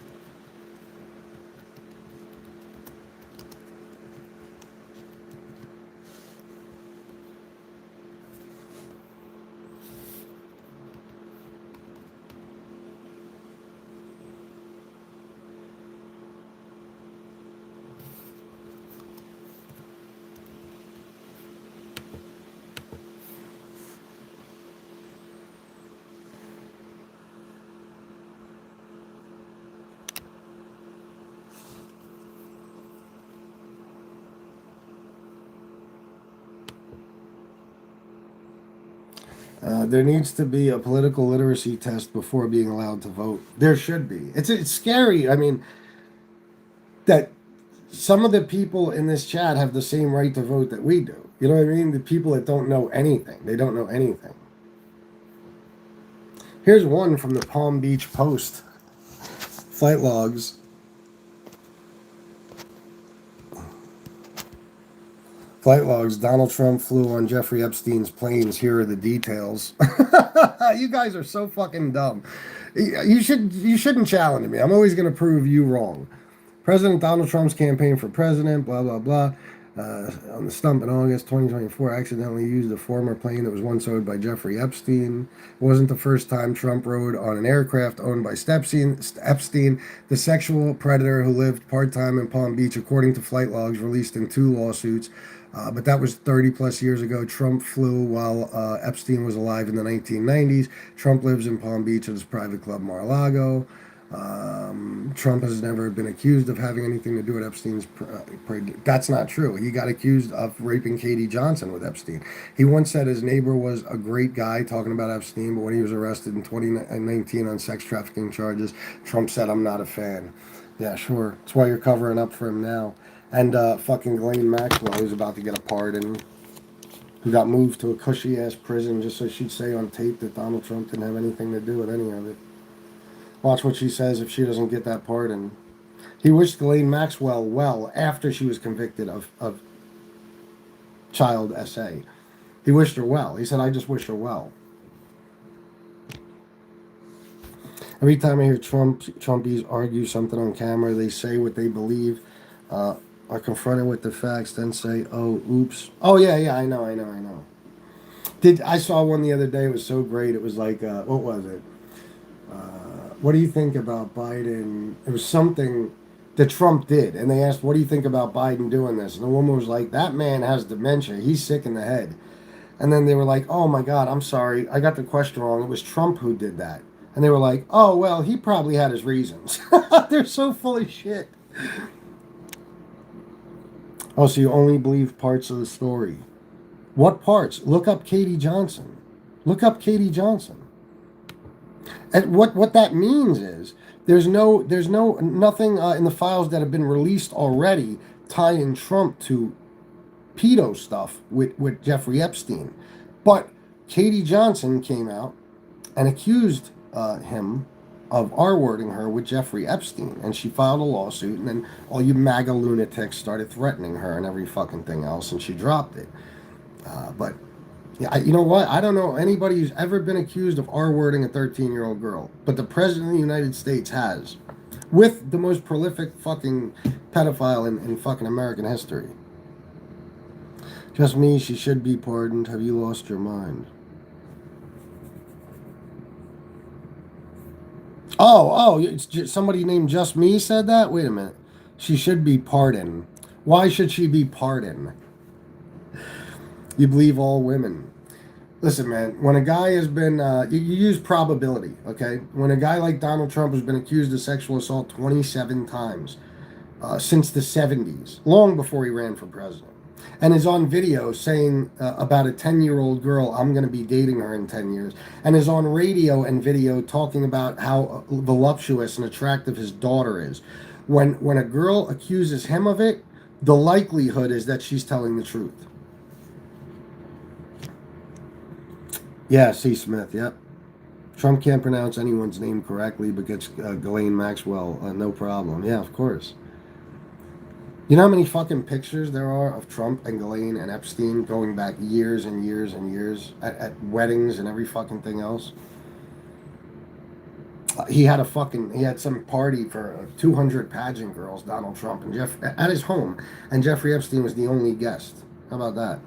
There needs to be a political literacy test before being allowed to vote. There should be. It's scary. I mean, that some of the people in this chat have the same right to vote that we do. You know what I mean? The people that don't know anything. They don't know anything. Here's one from the Palm Beach Post. Flight logs. Flight logs. Donald Trump flew on Jeffrey Epstein's planes. Here are the details. You guys are so fucking dumb. You shouldn't challenge me. I'm always going to prove you wrong. President Donald Trump's campaign for president, blah, blah, blah. On the stump in August 2024, accidentally used a former plane that was once owned by Jeffrey Epstein. It wasn't the first time Trump rode on an aircraft owned by Epstein, the sexual predator who lived part-time in Palm Beach, according to flight logs released in 2 lawsuits. But that was 30 plus years ago. Trump flew while Epstein was alive in the 1990s. Trump lives in Palm Beach at his private club, Mar-a-Lago. Trump has never been accused of having anything to do with Epstein's. That's not true. He got accused of raping Katie Johnson with Epstein. He once said his neighbor was a great guy talking about Epstein, but when he was arrested in 2019 on sex trafficking charges, Trump said, "I'm not a fan." Yeah, sure. That's why you're covering up for him now. And fucking Ghislaine Maxwell, who's about to get a pardon, who got moved to a cushy-ass prison just so she'd say on tape that Donald Trump didn't have anything to do with any of it. Watch what she says if she doesn't get that pardon. He wished Ghislaine Maxwell well after she was convicted of child SA. He wished her well. He said, "I just wish her well." Every time I hear Trumpies argue something on camera, they say what they believe, are confronted with the facts, then say, "Oh, oops." Oh, yeah, I know. I saw one the other day. It was so great. It was like, what was it? What do you think about Biden? It was something that Trump did. And they asked, what do you think about Biden doing this? And the woman was like, that man has dementia. He's sick in the head. And then they were like, oh my God, I'm sorry. I got the question wrong. It was Trump who did that. And they were like, oh, well, he probably had his reasons. They're so full of shit. Oh, so you only believe parts of the story. What parts? Look up Katie Johnson. Look up Katie Johnson. And what that means is there's nothing in the files that have been released already tying Trump to pedo stuff with Jeffrey Epstein. But Katie Johnson came out and accused him of R-wording her with Jeffrey Epstein, and she filed a lawsuit, and then all you MAGA lunatics started threatening her and every fucking thing else, and she dropped it. But yeah, you know what? I don't know anybody who's ever been accused of R-wording a 13-year-old girl, but the President of the United States has, with the most prolific fucking pedophile in fucking American history. Just me, she should be pardoned. Have you lost your mind? Oh, it's just somebody named Just Me said that? Wait a minute. She should be pardoned. Why should she be pardoned? You believe all women. Listen, man, when a guy has been, you use probability, okay? When a guy like Donald Trump has been accused of sexual assault 27 times since the 70s, long before he ran for president, and is on video saying about a 10-year-old girl, I'm going to be dating her in 10 years, and is on radio and video talking about how voluptuous and attractive his daughter is. When a girl accuses him of it, the likelihood is that she's telling the truth. Yeah, C. Smith, yep. Trump can't pronounce anyone's name correctly, but gets Ghislaine Maxwell, no problem. Yeah, of course. You know how many fucking pictures there are of Trump and Ghislaine and Epstein going back years and years and years at weddings and every fucking thing else? He had some party for 200 pageant girls, Donald Trump, and at his home, and Jeffrey Epstein was the only guest. How about that?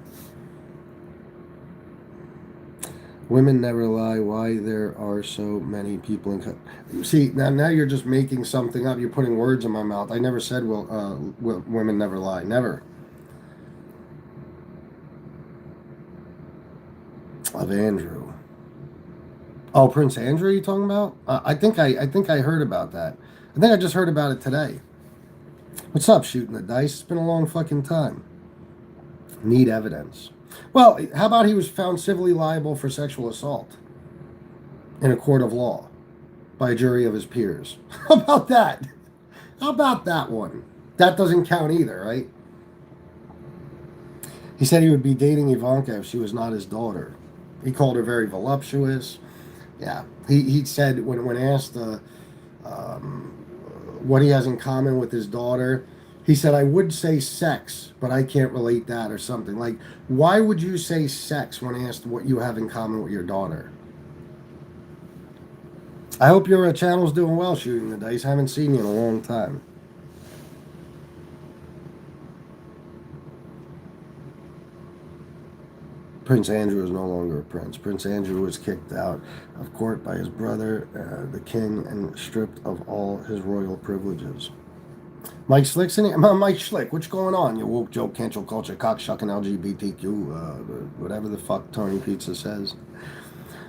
Women never lie. Why there are so many people in... See, now you're just making something up. You're putting words in my mouth. I never said, women never lie. Never. Of Andrew. Oh, Prince Andrew you talking about? I think I heard about that. I think I just heard about it today. What's up, shooting the dice? It's been a long fucking time. Need evidence. Well, how about he was found civilly liable for sexual assault in a court of law by a jury of his peers? How about that? How about that one? That doesn't count either, right? He said he would be dating Ivanka if she was not his daughter. He called her very voluptuous. Yeah. He said when asked what he has in common with his daughter, he said, I would say sex, but I can't relate that or something. Like, why would you say sex when asked what you have in common with your daughter? I hope your channel's doing well, shooting the dice. I haven't seen you in a long time. Prince Andrew is no longer a prince. Prince Andrew was kicked out of court by his brother, the king, and stripped of all his royal privileges. Mike Schlick's in here. Mike Schlick, what's going on? You woke joke, cancel culture, cock-shucking LGBTQ, whatever the fuck Tony Pizza says.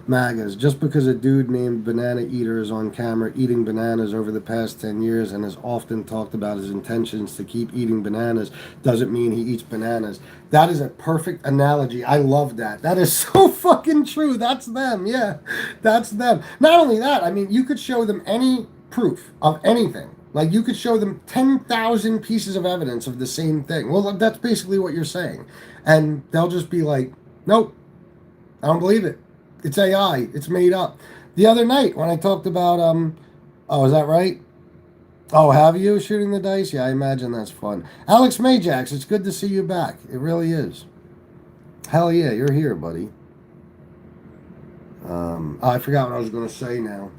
MAGAs. Just because a dude named Banana Eater is on camera eating bananas over the past 10 years and has often talked about his intentions to keep eating bananas doesn't mean he eats bananas. That is a perfect analogy. I love that. That is so fucking true. That's them. Yeah, that's them. Not only that, I mean, you could show them any proof of anything. Like, you could show them 10,000 pieces of evidence of the same thing. Well, that's basically what you're saying. And they'll just be like, nope, I don't believe it. It's AI. It's made up. The other night when I talked about, oh, is that right? Oh, have you? Shooting the dice? Yeah, I imagine that's fun. Alex Majax, it's good to see you back. It really is. Hell yeah, you're here, buddy. I forgot what I was going to say now.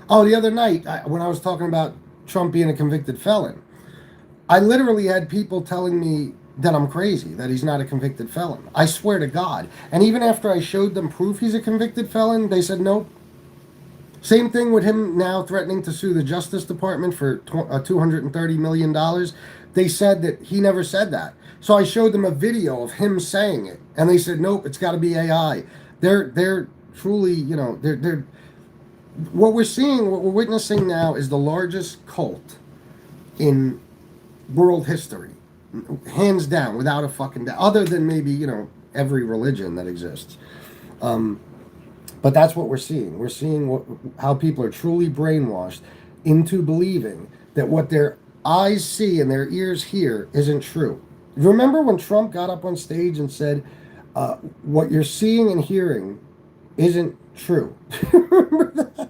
Oh, the other night when I was talking about Trump being a convicted felon, I literally had people telling me that I'm crazy, that he's not a convicted felon. I swear to God. And even after I showed them proof he's a convicted felon, they said nope. Same thing with him now threatening to sue the Justice Department for $230 million. They said that he never said that. So I showed them a video of him saying it, and they said nope, it's got to be AI. They're truly, you know, they're what we're seeing, what we're witnessing now is the largest cult in world history. Hands down, without a fucking doubt. Other than maybe, you know, every religion that exists. But that's what we're seeing. We're seeing how people are truly brainwashed into believing that what their eyes see and their ears hear isn't true. Remember when Trump got up on stage and said, what you're seeing and hearing isn't true? Remember that?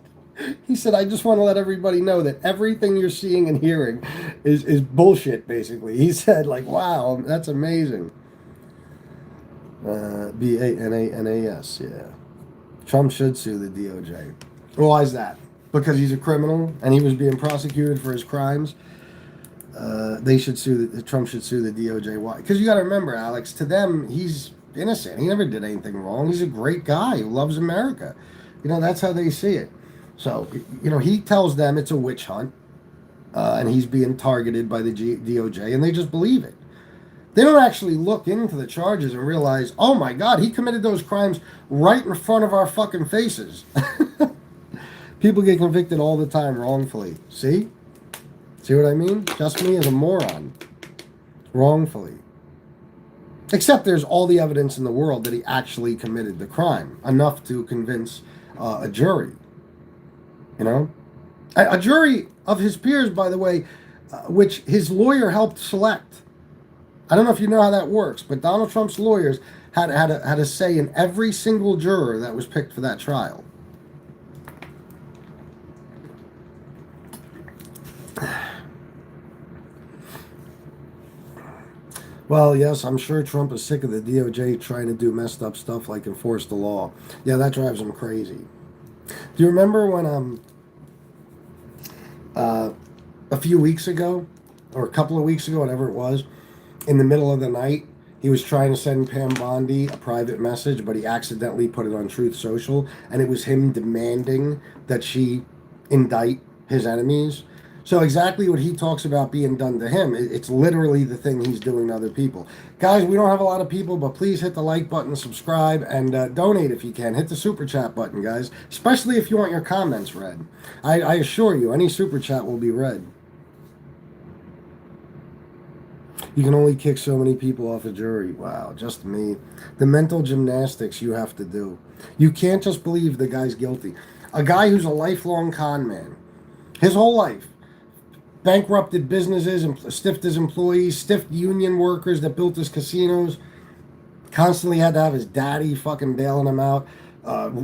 He said, I just want to let everybody know that everything you're seeing and hearing is bullshit, basically. He said, like, wow, that's amazing. BANANAS, yeah. Trump should sue the DOJ. Well, why is that? Because he's a criminal and he was being prosecuted for his crimes. Trump should sue the DOJ. Why? Because you got to remember, Alex, to them, he's innocent. He never did anything wrong. He's a great guy who loves America. You know, that's how they see it. So, you know, he tells them it's a witch hunt, and he's being targeted by the DOJ, and they just believe it. They don't actually look into the charges and realize, oh my God, he committed those crimes right in front of our fucking faces. People get convicted all the time wrongfully. See? See what I mean? Just me as a moron. Wrongfully. Except there's all the evidence in the world that he actually committed the crime. Enough to convince a jury. You know? A jury of his peers, by the way, which his lawyer helped select. I don't know if you know how that works, but Donald Trump's lawyers had a say in every single juror that was picked for that trial. Well, yes, I'm sure Trump is sick of the DOJ trying to do messed up stuff like enforce the law. Yeah, that drives him crazy. Do you remember when a few weeks ago, or a couple of weeks ago, whatever it was, in the middle of the night, he was trying to send Pam Bondi a private message, but he accidentally put it on Truth Social, and it was him demanding that she indict his enemies. So exactly what he talks about being done to him, it's literally the thing he's doing to other people. Guys, we don't have a lot of people, but please hit the like button, subscribe, and donate if you can. Hit the super chat button, guys, especially if you want your comments read. I assure you, any super chat will be read. You can only kick so many people off a jury. Wow, just me. The mental gymnastics you have to do. You can't just believe the guy's guilty. A guy who's a lifelong con man, his whole life, bankrupted businesses, stiffed his employees, stiffed union workers that built his casinos, constantly had to have his daddy fucking bailing him out,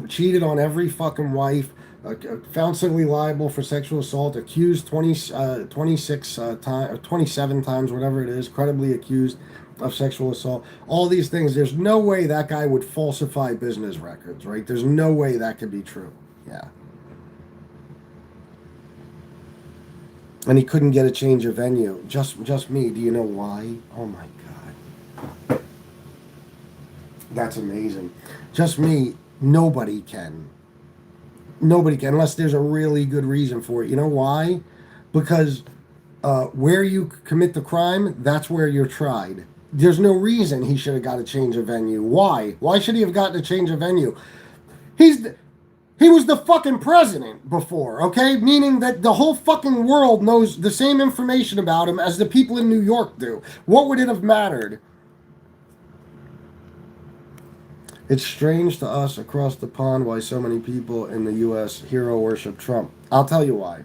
cheated on every fucking wife, found civilly liable for sexual assault, accused 27 times, whatever it is, credibly accused of sexual assault, all these things. There's no way that guy would falsify business records, right? There's no way that could be true. Yeah. And he couldn't get a change of venue. Just me. Do you know why? Oh my God. That's amazing. Just me. Nobody can. Nobody can, unless there's a really good reason for it. You know why? Because where you commit the crime, that's where you're tried. There's no reason he should have got a change of venue. Why? Why should he have gotten a change of venue? He was the fucking president before, okay? Meaning that the whole fucking world knows the same information about him as the people in New York do. What would it have mattered? It's strange to us across the pond why so many people in the U.S. hero worship Trump. I'll tell you why.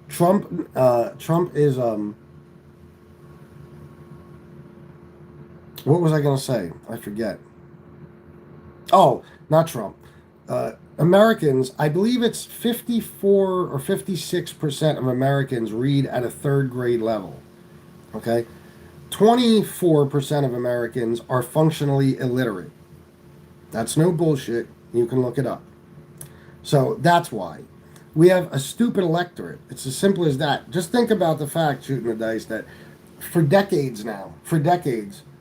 Trump is, what was I going to say? I forget. Oh, not Trump. Americans, I believe it's 54 or 56% of Americans read at a third grade level. Okay? 24% of Americans are functionally illiterate. That's no bullshit. You can look it up. So that's why. We have a stupid electorate. It's as simple as that. Just think about the fact, shooting the dice, that for decades,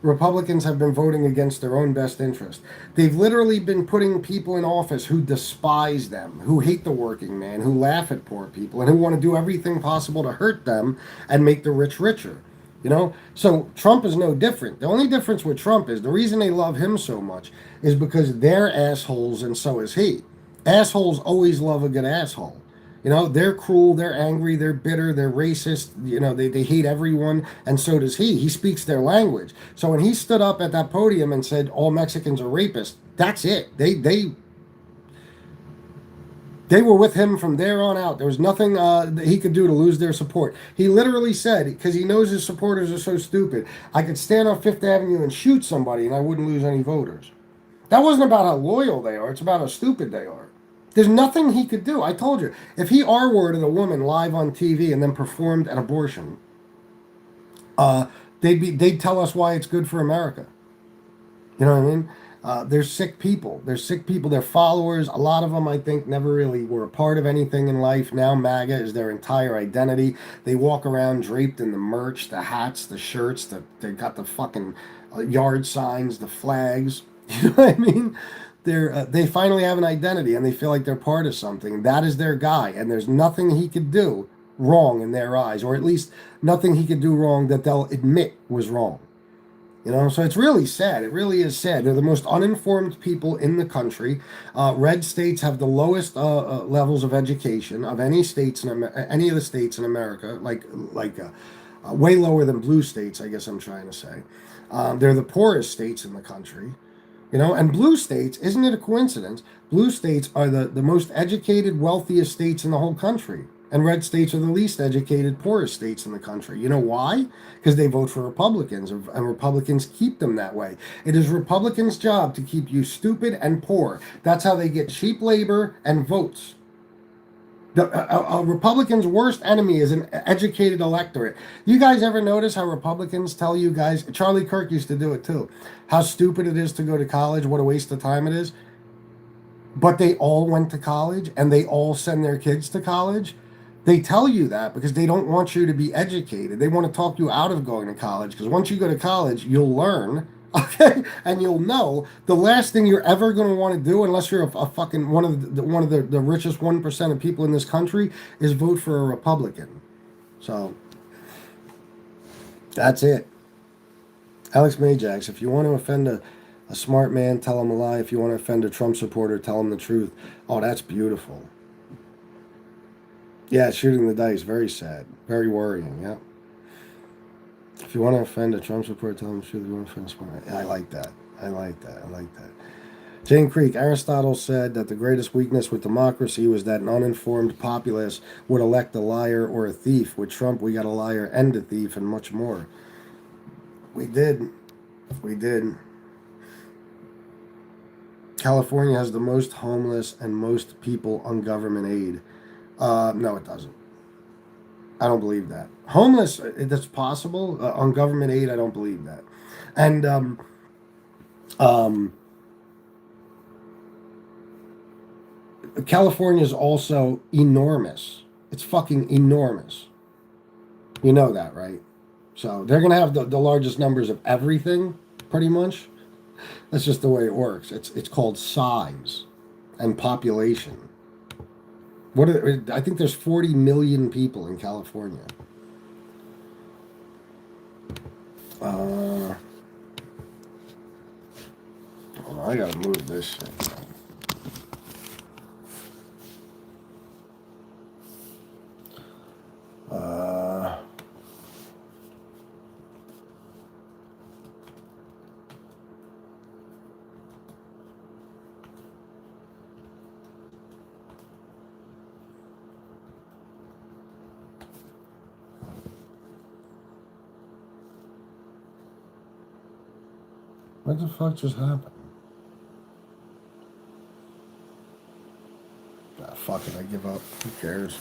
Republicans have been voting against their own best interest. They've literally been putting people in office who despise them, who hate the working man, who laugh at poor people, and who want to do everything possible to hurt them and make the rich richer. You know? So Trump is no different. The only difference with Trump is the reason they love him so much is because they're assholes and so is he. Assholes always love a good asshole. You know, they're cruel, they're angry, they're bitter, they're racist, you know, they hate everyone, and so does he. He speaks their language. So when he stood up at that podium and said all Mexicans are rapists, that's it. They were with him from there on out. There was nothing that he could do to lose their support. He literally said, because he knows his supporters are so stupid, I could stand on Fifth Avenue and shoot somebody and I wouldn't lose any voters. That wasn't about how loyal they are. It's about how stupid they are. There's nothing he could do. I told you, if he R-worded a woman live on TV and then performed an abortion, they'd tell us why it's good for America. You know what I mean? They're sick people. They're sick people. They're followers. A lot of them, I think, never really were a part of anything in life. Now MAGA is their entire identity. They walk around draped in the merch, the hats, the shirts. They got the fucking yard signs, the flags. You know what I mean? They finally have an identity and they feel like they're part of something. That is their guy, and there's nothing he could do wrong in their eyes, or at least nothing he could do wrong that they'll admit was wrong. You know, so it's really sad. It really is sad. They're the most uninformed people in the country. Red states have the lowest levels of education of any states in any of the states in America, way lower than blue states, I guess I'm trying to say. They're the poorest states in the country. You know, and blue states, isn't it a coincidence? Blue states are the most educated, wealthiest states in the whole country. And red states are the least educated, poorest states in the country. You know why? Because they vote for Republicans, and Republicans keep them that way. It is Republicans' job to keep you stupid and poor. That's how they get cheap labor and votes. A Republican's worst enemy is an educated electorate. You guys ever notice how Republicans tell you guys, Charlie Kirk used to do it too, how stupid it is to go to college, what a waste of time it is? But they all went to college, and they all send their kids to college. They tell you that because they don't want you to be educated. They want to talk you out of going to college, because once you go to college, you'll learn, okay, and you'll know the last thing you're ever going to want to do, unless you're a fucking one of the richest 1% of people in this country, is vote for a Republican. So that's it. Alex Majax, if you want to offend a smart man, tell him a lie. If you want to offend a Trump supporter, tell him the truth. Oh, that's beautiful. Yeah, shooting the dice, very sad, very worrying, yeah. If you want to offend a Trump supporter, tell him the truth. If you want to offend a smart man. I like that. I like that. I like that. Jane Creek, Aristotle said that the greatest weakness with democracy was that an uninformed populace would elect a liar or a thief. With Trump, we got a liar and a thief and much more. We did. We did. California has the most homeless and most people on government aid. No, it doesn't. I don't believe that. Homeless, that's possible. On government aid, I don't believe that. And California is also enormous. It's fucking enormous. You know that, right? So they're going to have the largest numbers of everything, pretty much. That's just the way it works. It's called size and population. I think there's 40 million people in California. Oh, I gotta move this shit. What the fuck just happened? Fuck it, I give up. Who cares?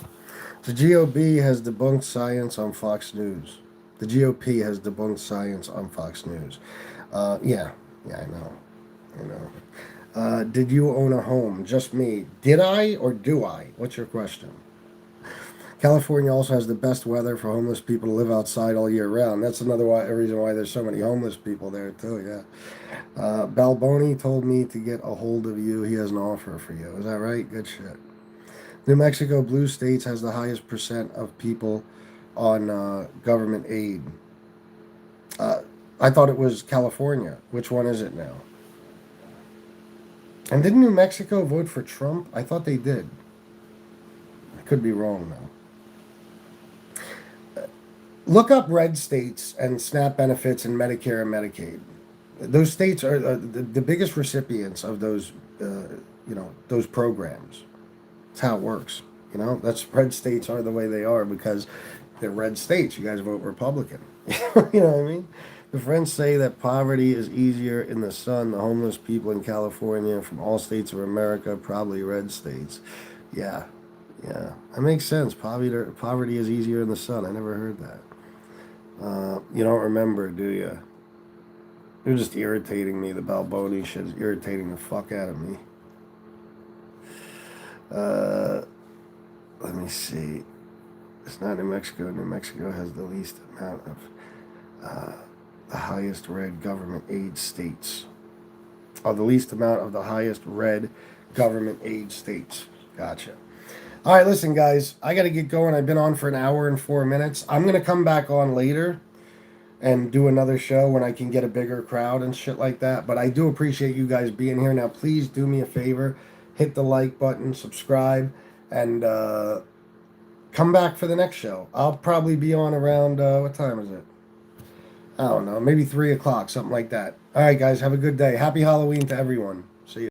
The GOP has debunked science on Fox News. The GOP has debunked science on Fox News. Yeah, I know. Did you own a home? Just me. Did I or do I? What's your question? California also has the best weather for homeless people to live outside all year round. That's another reason why there's so many homeless people there too, yeah. Balboni told me to get a hold of you. He has an offer for you. Is that right? Good shit. New Mexico, blue states, has the highest percent of people on government aid. I thought it was California. Which one is it now? And didn't New Mexico vote for Trump? I thought they did. I could be wrong, though. Look up red states and SNAP benefits and Medicare and Medicaid. Those states are the biggest recipients of those, those programs. That's how it works. You know, that's red states are the way they are because they're red states. You guys vote Republican. You know what I mean? The French say that poverty is easier in the sun. The homeless people in California from all states of America, probably red states. Yeah, that makes sense. Poverty is easier in the sun. I never heard that. You don't remember, do you? You're just irritating me. The Balboni shit is irritating the fuck out of me. Let me see. It's not New Mexico. New Mexico has the least amount of the highest red government aid states. Oh, the least amount of the highest red government aid states. Gotcha. All right, listen, guys, I got to get going. I've been on for an hour and 4 minutes. I'm going to come back on later and do another show when I can get a bigger crowd and shit like that. But I do appreciate you guys being here. Now, please do me a favor, hit the like button, subscribe, and come back for the next show. I'll probably be on around, what time is it? I don't know, maybe 3 o'clock, something like that. All right, guys, have a good day. Happy Halloween to everyone.